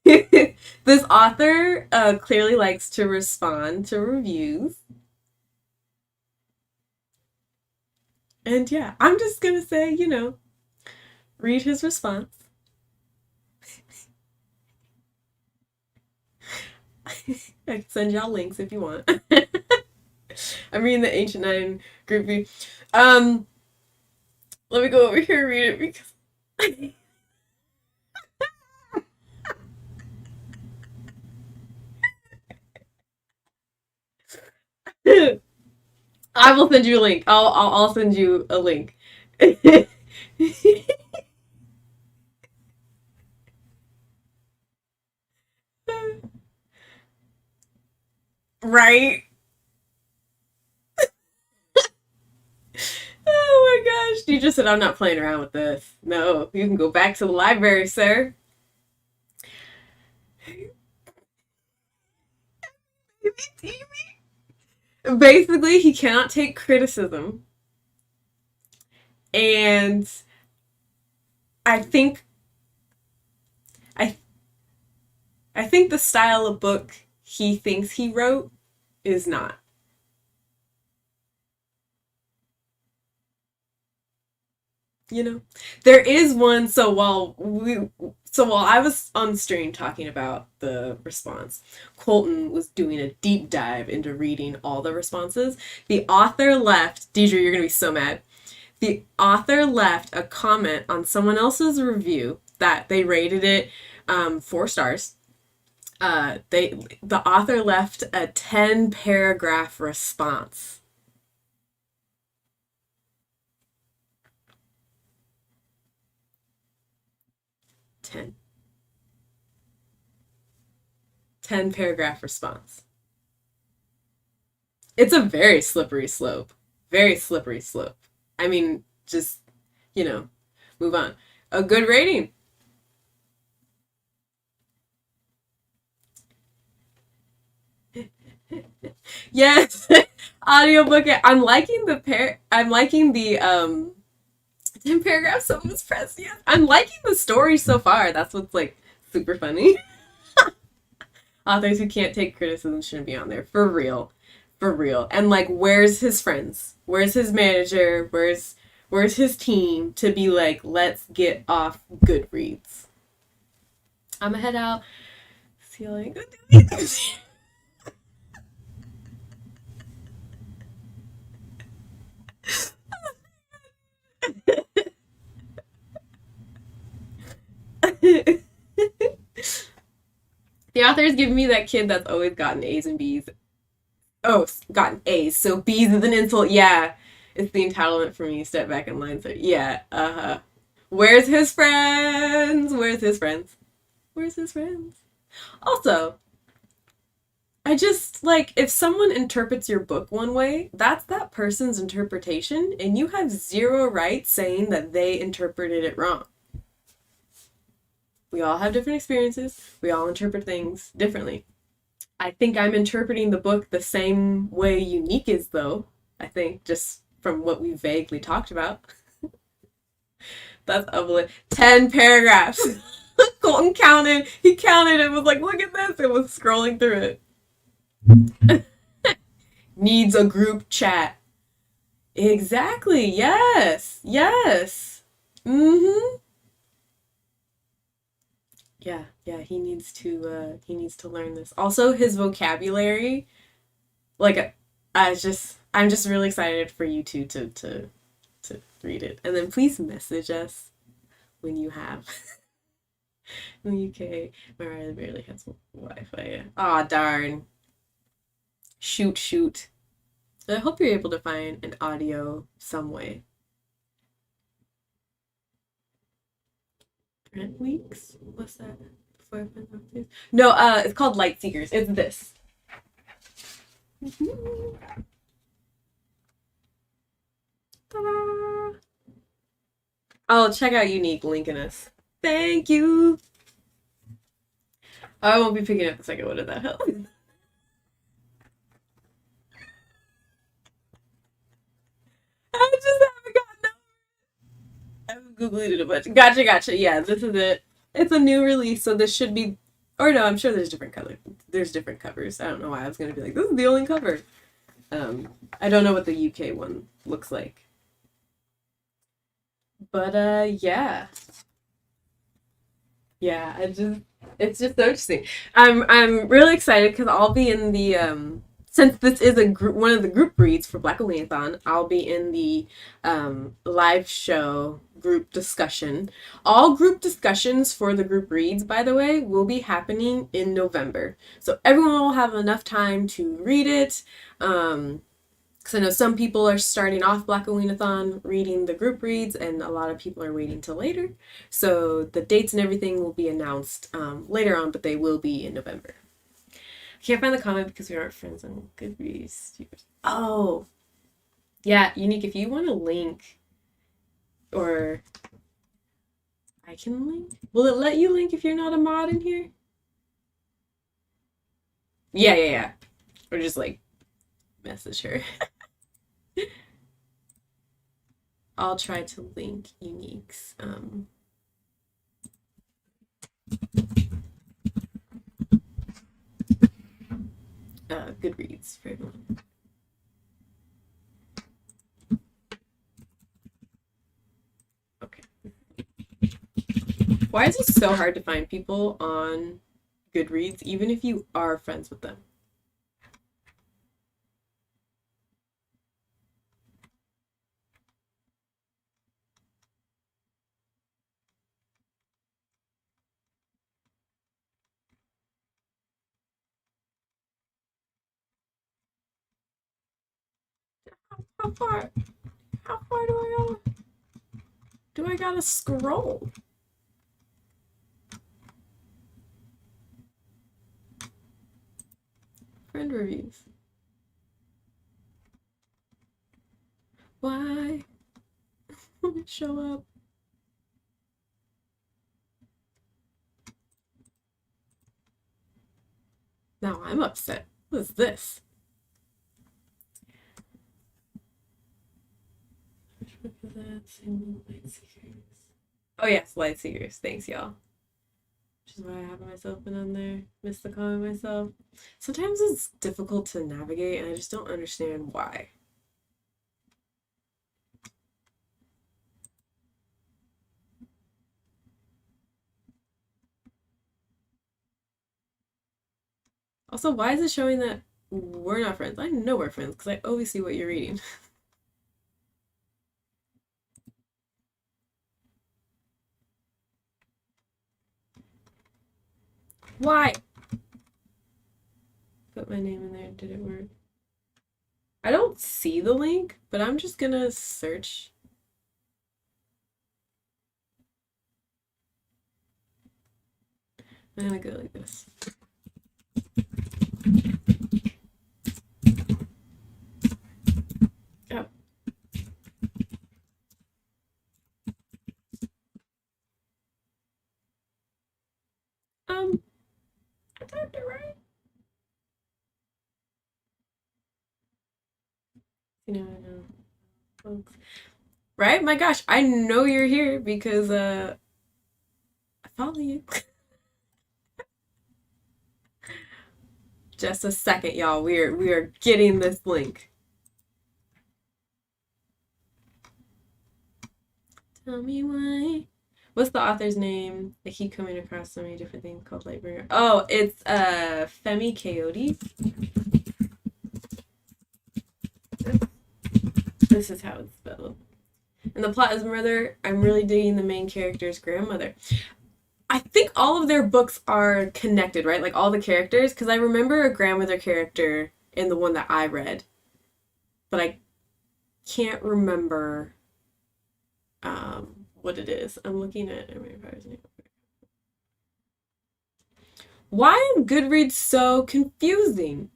This author clearly likes to respond to reviews. And yeah, I'm just going to say, read his response. I can send y'all links if you want. I'm reading the Ancient Nine group view. Let me go over here and read it because I will send you a link. I'll send you a link. Right? Oh my gosh. You just said I'm not playing around with this. No, you can go back to the library, sir. Basically, he cannot take criticism. And I think I think the style of book he thinks he wrote is not. There is one. So while I was on stream talking about the response, Colton was doing a deep dive into reading all the responses. The author left, Deidre, you're gonna be so mad. The author left a comment on someone else's review that they rated it 4 stars. The author left a 10 paragraph response. 10. 10 paragraph response. It's a very slippery slope. Very slippery slope. I mean, just, you know, move on. A good rating. Yes. Audiobook. I'm liking the 10 paragraphs of this press. Yeah. I'm liking the story so far. That's what's like super funny. Authors who can't take criticism shouldn't be on there. For real. For real. And like, where's his friends? Where's his manager? Where's his team to be like, let's get off Goodreads? I'ma head out. See you later. The author is giving me that kid that's always gotten A's and B's. Oh, gotten A's. So B's is an insult. Yeah. It's the entitlement for me. Step back in line. So yeah. Uh-huh. Where's his friends? Where's his friends? Where's his friends? Also, I just like if someone interprets your book one way, that's that person's interpretation, and you have zero right saying that they interpreted it wrong. We all have different experiences. We all interpret things differently. I think I'm interpreting the book the same way Unique is, though. I think just from what we vaguely talked about. That's ugly. 10 paragraphs. Colton counted. He counted and was like, look at this. It was scrolling through it. Needs a group chat. Exactly. Yes. Yes. Mm-hmm. Yeah, yeah, he needs to learn this. Also, his vocabulary, like I'm just really excited for you two to read it. And then please message us when you have. In the UK, Mariah barely has Wi-Fi. Aw, darn. Shoot, shoot. I hope you're able to find an audio some way. Brent Weeks? What's that? Before I find out. No, it's called Light Seekers. It's this. Ta-da! Oh, check out Unique, link in us. Thank you. I won't be picking up the second one of that hell. I just haven't gotten I've Googled it a bunch. Gotcha, gotcha. Yeah, this is it. It's a new release, so this should be. Or no, I'm sure there's different colors. There's different covers. I don't know why I was gonna be like, this is the only cover. I don't know what the UK one looks like, but yeah, yeah. It's just so interesting. I'm really excited because I'll be in the since this is a group one of the group reads for BlackOweenAthon, I'll be in the live show group discussion. All group discussions for the group reads, by the way, will be happening in November. So everyone will have enough time to read it. Because I know some people are starting off BlackOweenAthon reading the group reads, and a lot of people are waiting till later. So the dates and everything will be announced later on, but they will be in November. I can't find the comment because we aren't friends on Goodreads. Oh, yeah, Unique, if you want to link, or I can link. Will it let you link if you're not a mod in here? Yeah, yeah, yeah. Or just like message her. I'll try to link Unique's Goodreads for everyone. Okay. Why is it so hard to find people on Goodreads, even if you are friends with them? How far? How far do I gotta scroll? Friend reviews. Why won't it show up? Now I'm upset. What is this? Oh yes, light seekers. Thanks, y'all. Which is why I have myself been on there. Missed the comment myself. Sometimes it's difficult to navigate, and I just don't understand why. Also, why is it showing that we're not friends? I know we're friends because I always see what you're reading. Why? Put my name in there. Did it work? I don't see the link, but I'm just gonna search. I'm gonna go like this. Oh. I typed it right. You know, I know, folks. Right? My gosh, I know you're here because I follow you. Just a second, y'all. We are getting this link. Tell me why. What's the author's name? I keep coming across so many different things called Lightbringer. Oh, it's Femi Coyote. This is how it's spelled. And the plot is murder. I'm really digging the main character's grandmother. I think all of their books are connected, right? Like all the characters, because I remember a grandmother character in the one that I read, but I can't remember what it is. I'm looking at why is Goodreads so confusing?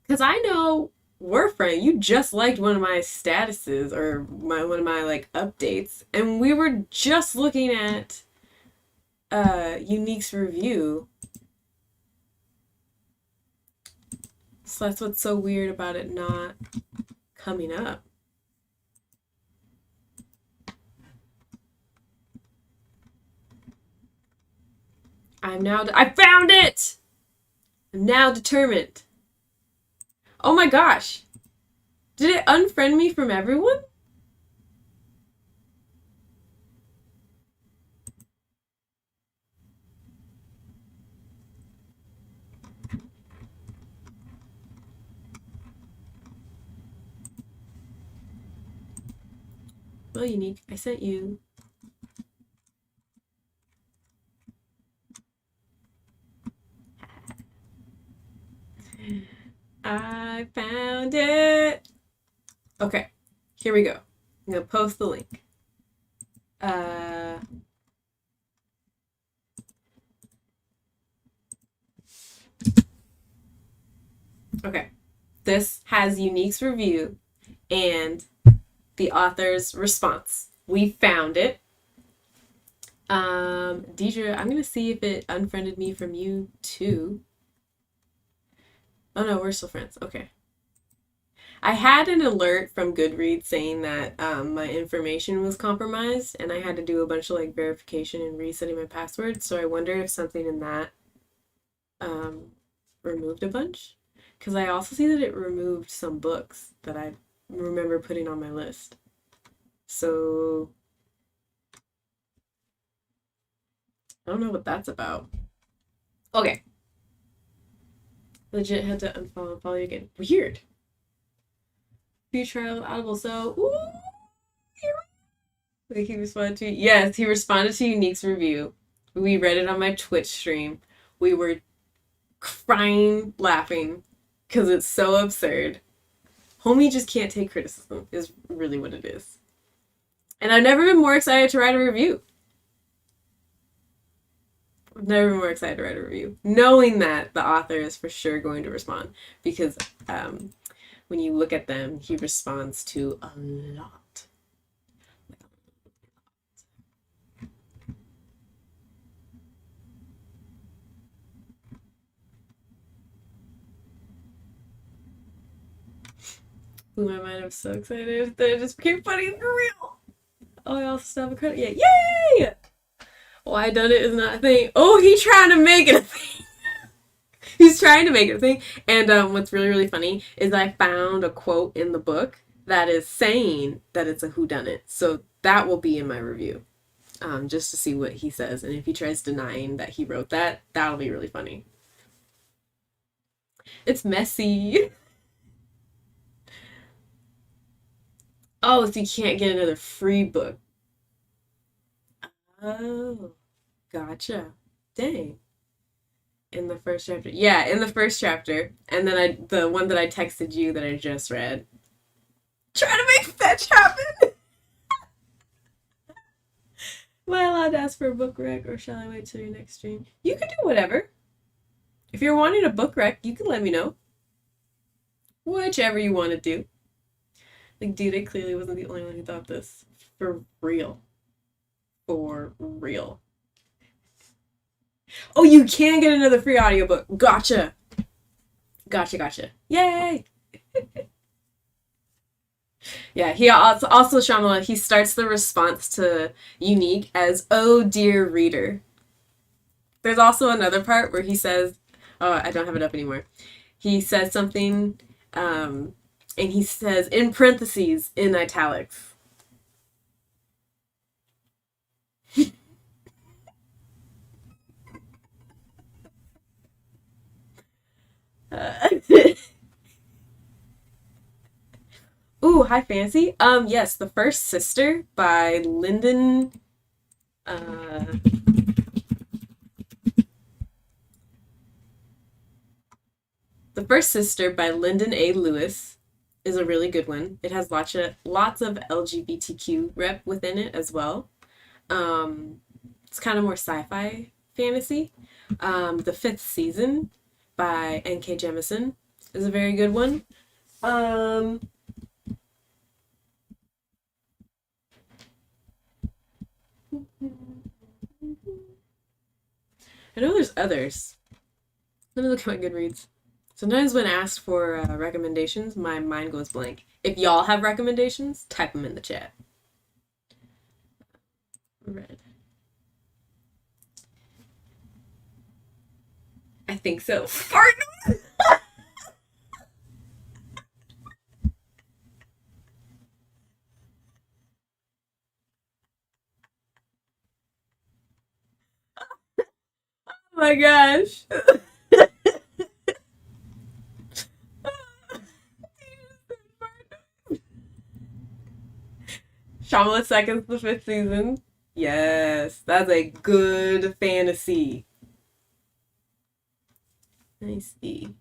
Because I know we're friends. You just liked one of my statuses or one of my like updates, and we were just looking at Unique's review. So that's what's so weird about it not coming up. I found it! I'm now determined. Oh my gosh. Did it unfriend me from everyone? Well, Unique, I sent you. I found it. Okay, here we go. I'm gonna post the link. Okay, this has Unique's review and the author's response. We found it. Deidre, I'm gonna see if it unfriended me from you too. Oh no, we're still friends. Okay. I had an alert from Goodreads saying that my information was compromised, and I had to do a bunch of like verification and resetting my password. So I wonder if something in that removed a bunch, because I also see that it removed some books that I remember putting on my list. So I don't know what that's about. Okay. Legit had to unfollow and follow you again. Weird. Few trial Audible. So, ooh, he responded to, yes, he responded to Unique's review. We read it on my Twitch stream. We were crying, laughing, because it's so absurd. Homie just can't take criticism is really what it is. And I've never been more excited to write a review. I've never been more excited to write a review, knowing that the author is for sure going to respond, because when you look at them, he responds to a lot. Blew my mind. I'm so excited that it just became funny for real. Oh, I also still have a credit. Yeah, yay! Why done it is not a thing. Oh, he's trying to make it a thing. He's trying to make it a thing. And what's really, really funny is I found a quote in the book that is saying that it's a whodunit. So that will be in my review, just to see what he says. And if he tries denying that he wrote that, that'll be really funny. It's messy. Oh, so you can't get another free book. Oh, gotcha. Dang. In the first chapter. Yeah, in the first chapter. And then the one that I texted you that I just read. Try to make fetch happen! Am I allowed to ask for a book rec, or shall I wait till your next stream? You can do whatever. If you're wanting a book rec, you can let me know. Whichever you want to do. Like, dude, I clearly wasn't the only one who thought this. For real. For real. Oh, you can get another free audiobook. Gotcha. Gotcha. Yay! Yeah, he also Shyamalan, he starts the response to Unique as, "Oh dear reader." There's also another part where he says, oh, I don't have it up anymore. He says something, and he says, in parentheses, in italics. Ooh, high fantasy. Yes, The First Sister by Lyndon. The First Sister by Lyndon A. Lewis is a really good one. It has lots of LGBTQ rep within it as well. It's kind of more sci-fi fantasy. The Fifth Season by N.K. Jemisin is a very good one. I know there's others. Let me look at my Goodreads. Sometimes when asked for recommendations, my mind goes blank. If y'all have recommendations, type them in the chat. Red. I think so. Fart noise! Oh my gosh. Shyamalan seconds the fifth season. Yes, that's a good fantasy. I see.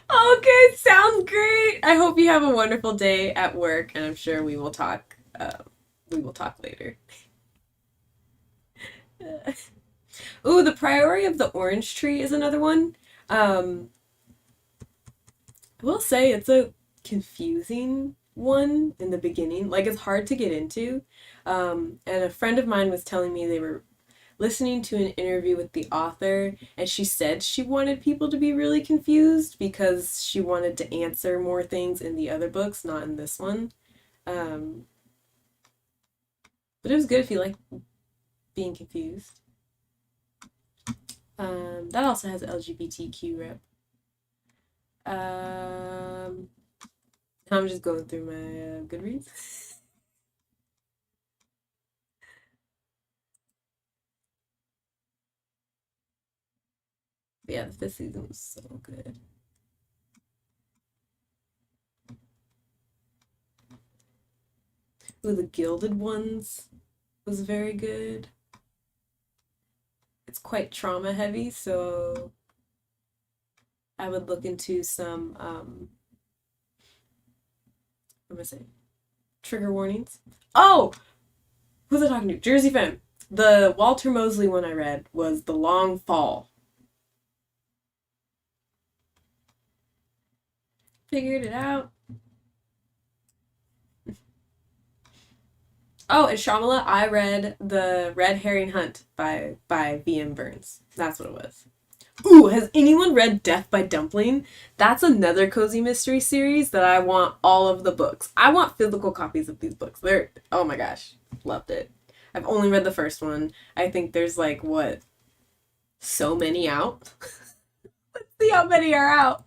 Okay, sounds great. I hope you have a wonderful day at work, and I'm sure we will talk. We will talk later. Ooh, The Priority of the Orange Tree is another one. I will say it's a confusing one in the beginning. Like, it's hard to get into. And a friend of mine was telling me they were listening to an interview with the author, and she said she wanted people to be really confused because she wanted to answer more things in the other books, not in this one. But it was good if you like being confused. That also has LGBTQ rep. I'm just going through my Goodreads. But yeah, the fifth season was so good. Ooh, The Gilded Ones was very good. It's quite trauma heavy, so I I would look into some what am I saying? Trigger warnings. Oh, who's I talking to? Jersey Femme. The Walter Mosley one I read was The Long Fall. Figured it out. Oh, and Shyamala, I read The Red Herring Hunt by V.M. Burns. That's what it was. Ooh, has anyone read Death by Dumpling? That's another cozy mystery series that I want all of the books. I want physical copies of these books. They're, oh my gosh, loved it. I've only read the first one. I think there's like, what, so many out? Let's see how many are out.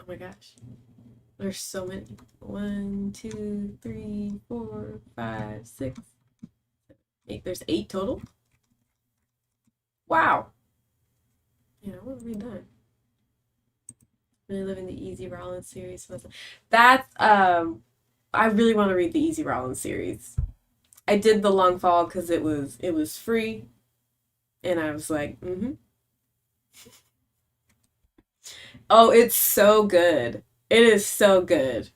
Oh my gosh. There's so many. 1, 2, 3, 4, 5, 6, 8. There's 8 total? Wow. Yeah, I want to read that. Really living the Easy Rollins series. That's I really want to read the Easy Rollins series. I did the Long Fall because it was free, and I was like, mm-hmm. Oh, it's so good. It is so good,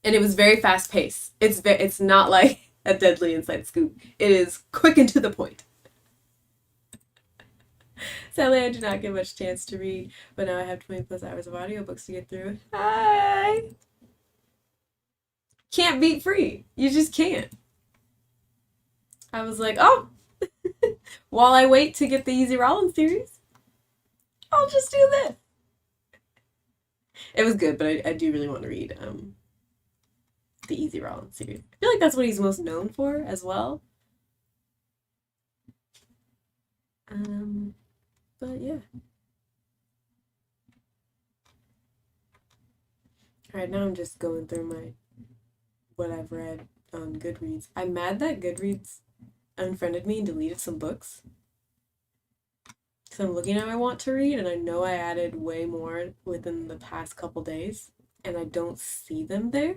and it was very fast paced. It's not like a Deadly Inside Scoop. It is quick and to the point. Sadly, I do not get much chance to read, but now I have 20 plus hours of audiobooks to get through. Hi! Can't beat free. You just can't. I was like, oh, while I wait to get the Easy Rollins series, I'll just do this. It was good, but I do really want to read the Easy Rollins series. I feel like that's what he's most known for as well. But yeah. Alright, now I'm just going through what I've read on Goodreads. I'm mad that Goodreads unfriended me and deleted some books. Because I'm looking at my want to read, and I know I added way more within the past couple days, and I don't see them there.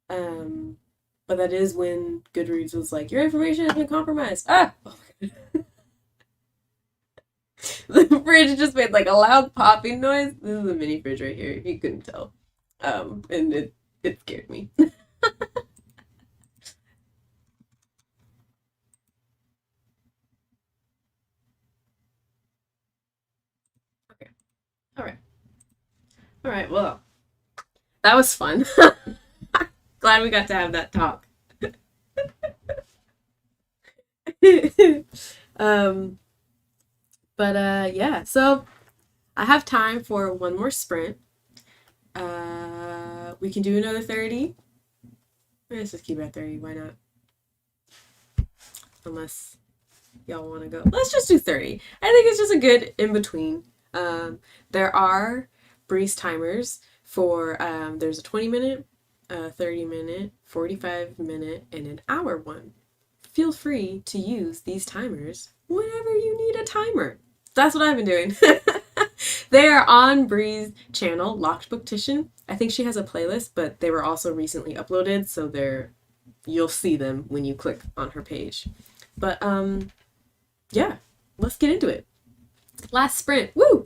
But that is when Goodreads was like, your information has been compromised. Ah! Oh my god. The fridge just made like a loud popping noise. This is a mini fridge right here, if you couldn't tell. And it scared me. Okay. Alright. Alright, well, that was fun. Glad we got to have that talk. um, but yeah, so I have time for one more sprint. We can do another 30. Let's just keep it at 30. Why not? Unless y'all want to go. Let's just do 30. I think it's just a good in between. There are breeze timers for, there's a 20-minute, a 30-minute, 45-minute, and an hour one. Feel free to use these timers whenever you need a timer. That's what I've been doing. They are on Bree's channel, Locked Booktition. I think she has a playlist, but they were also recently uploaded, so you'll see them when you click on her page. But yeah, let's get into it. Last sprint. Woo!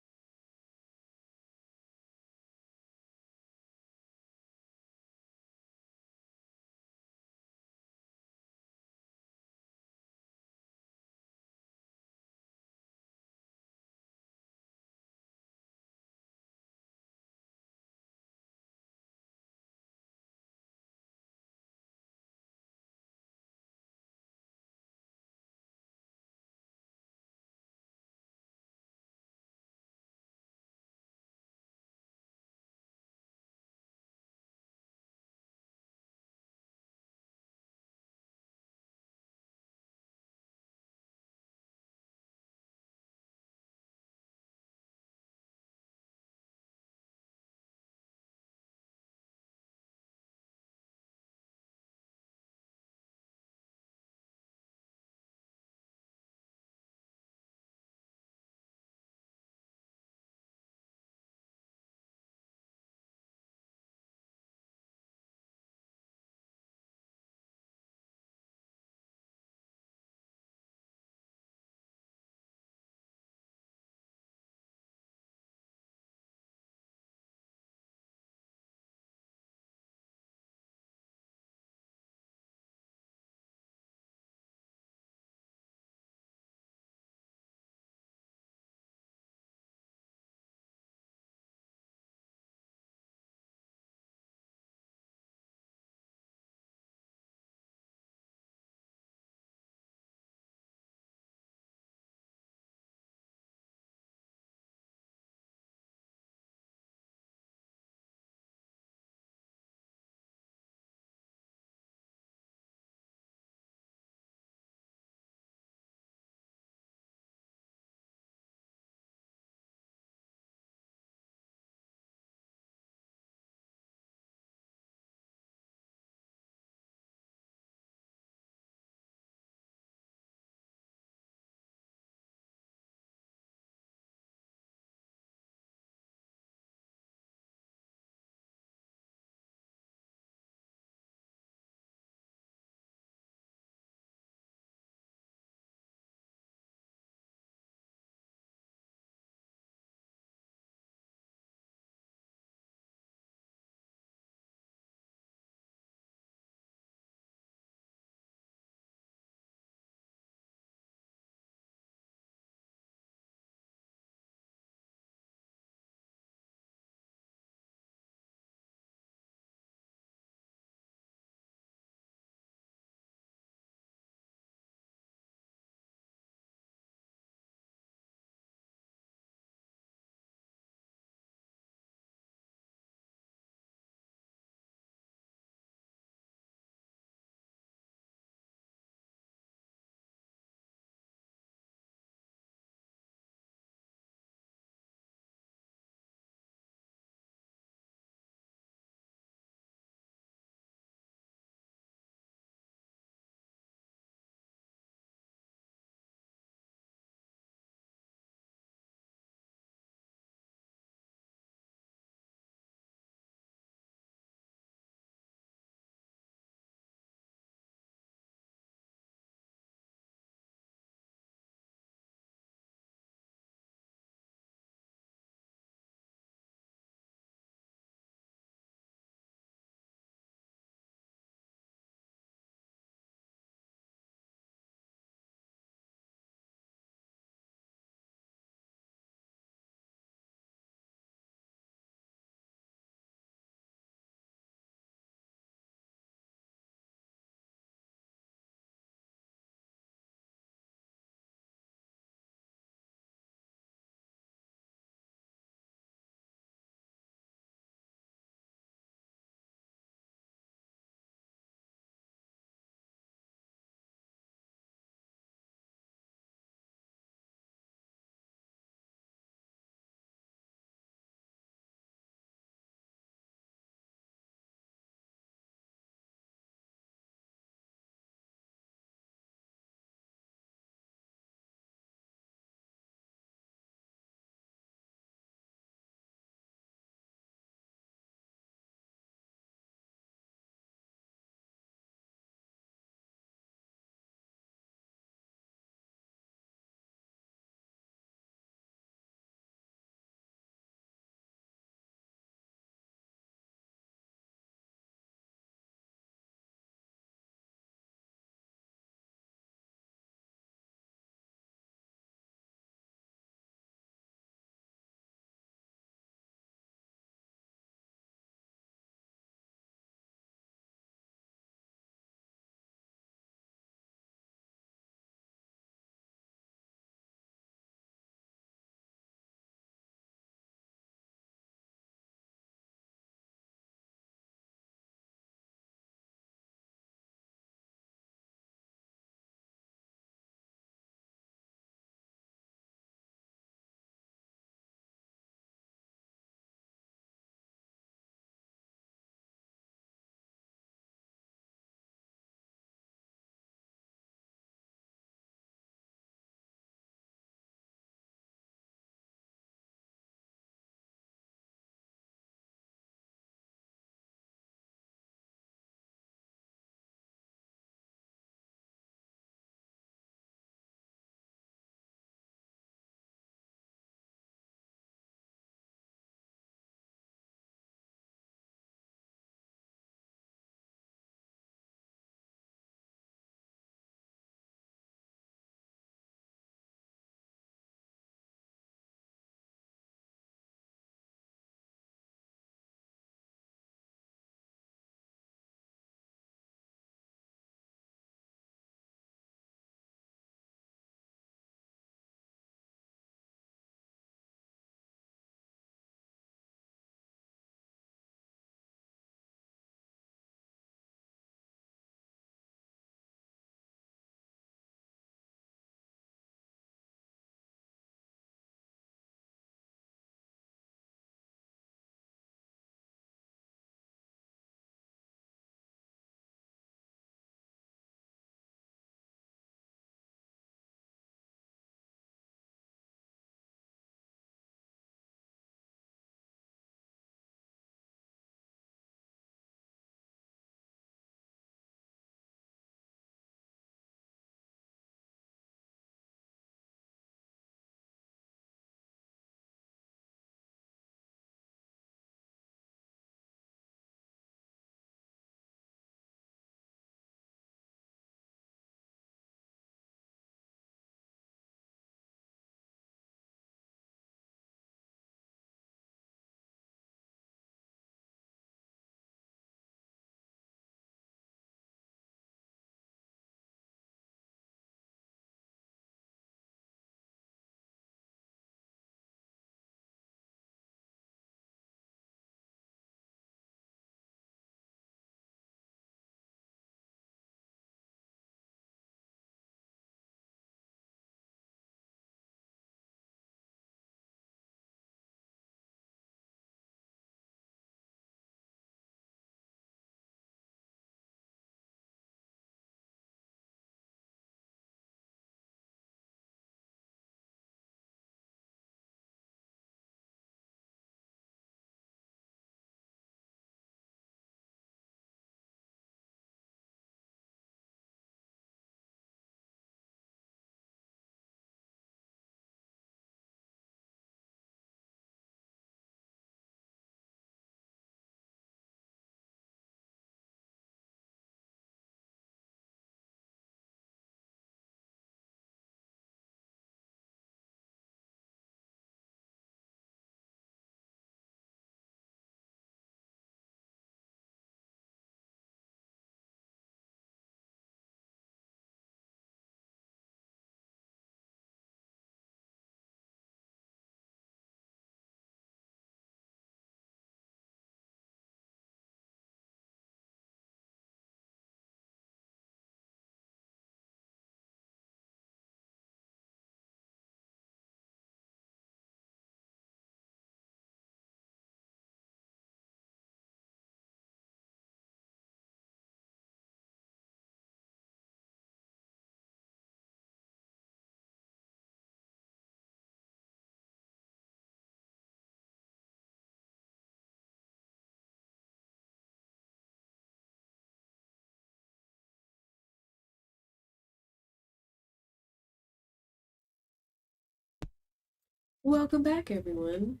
Welcome back, everyone.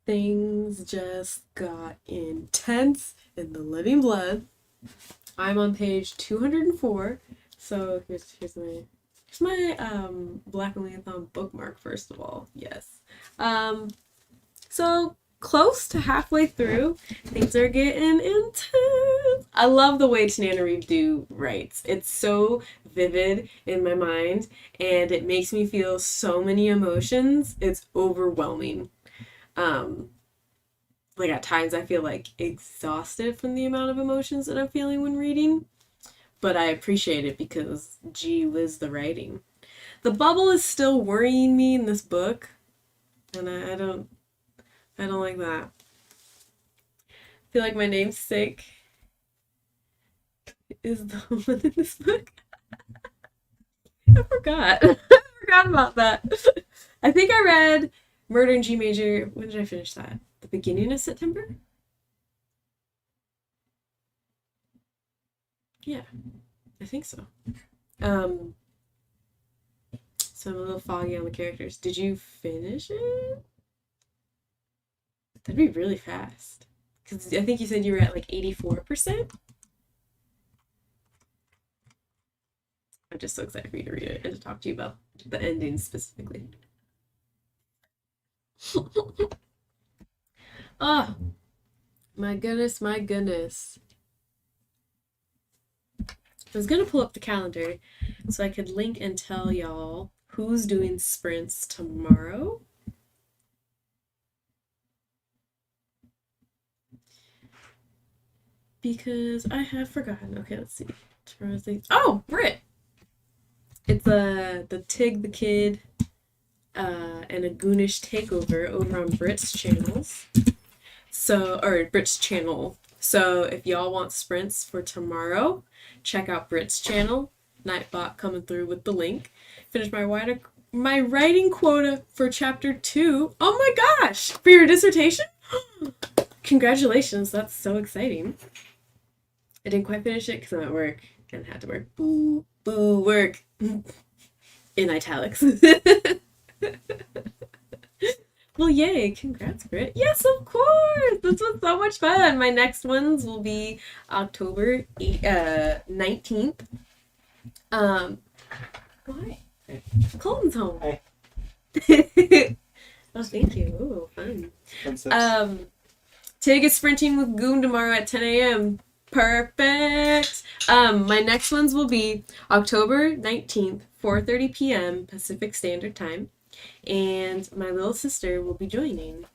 Things just got intense in the living blood. I'm on page 204. So here's my BlackOweenAthon bookmark first of all. Yes. So close to halfway through, things are getting intense. I love the way Tananarive writes. It's so vivid in my mind, and it makes me feel so many emotions. It's overwhelming. Like at times I feel like exhausted from the amount of emotions that I'm feeling when reading, but I appreciate it because gee whiz the writing. The bubble is still worrying me in this book, and I don't like that. I feel like my namesake is the one in this book. I forgot. I forgot about that. I think I read Murder in G Major. When did I finish that? The beginning of September? Yeah, I think so. So I'm a little foggy on the characters. Did you finish it? That'd be really fast. Because I think you said you were at like 84%. I'm just so excited for you to read it and to talk to you about the ending specifically. Oh, my goodness, my goodness. I was gonna pull up the calendar so I could link and tell y'all who's doing sprints tomorrow. Because I have forgotten. Okay, let's see. Tomorrow's the... Oh, Brit! It's the Tig the Kid and a Goonish takeover over on Brit's channels. Or Brit's channel. So if y'all want sprints for tomorrow, check out Brit's channel. Nightbot coming through with the link. Finish my writing quota for chapter 2. Oh my gosh! For your dissertation? Congratulations, that's so exciting. I didn't quite finish it because I'm at work and had to work. Boo, boo, work. In italics. Well, yay. Congrats, Britt. Yes, of course. This was so much fun. My next ones will be October 19th. Why? Colton's home. Hi. Oh, thank you. Ooh, fun. Tig is sprinting with Goon tomorrow at 10 a.m. Perfect. My next ones will be October 19th, 4:30 p.m. Pacific Standard Time. And my little sister will be joining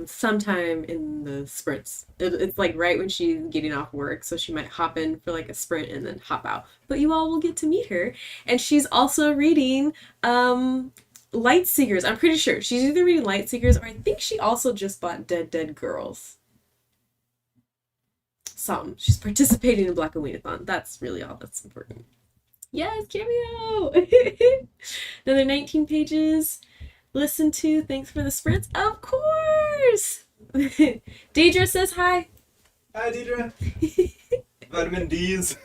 sometime in the sprints. It's like right when she's getting off work, so she might hop in for like a sprint and then hop out. But you all will get to meet her. And she's also reading Lightseekers. I'm pretty sure. She's either reading Lightseekers or I think she also just bought Dead Girls. She's participating in BlackOweenAthon. That's really all that's important. Yes, cameo! Another 19 pages. Listen to. Thanks for the sprints. Of course! Deidre says hi. Hi, Deidre. Vitamin D's.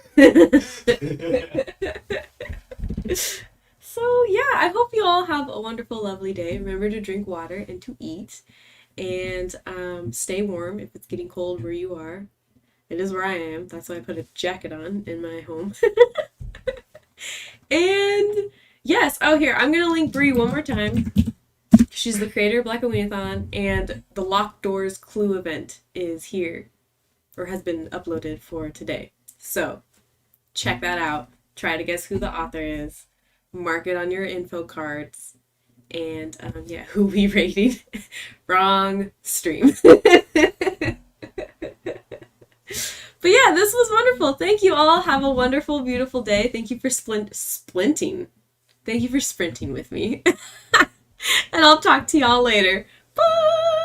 So, yeah, I hope you all have a wonderful, lovely day. Remember to drink water and to eat. And stay warm if it's getting cold where you are. It is where I am. That's why I put a jacket on in my home. And yes, here, I'm going to link Brie one more time. She's the creator of BlackOweenAthon, and the Locked Doors Clue event is here, or has been uploaded for today. So, check that out. Try to guess who the author is. Mark it on your info cards. And, who we rating? Wrong stream. But yeah, this was wonderful. Thank you all. Have a wonderful, beautiful day. Thank you for splinting. Thank you for sprinting with me. And I'll talk to y'all later. Bye!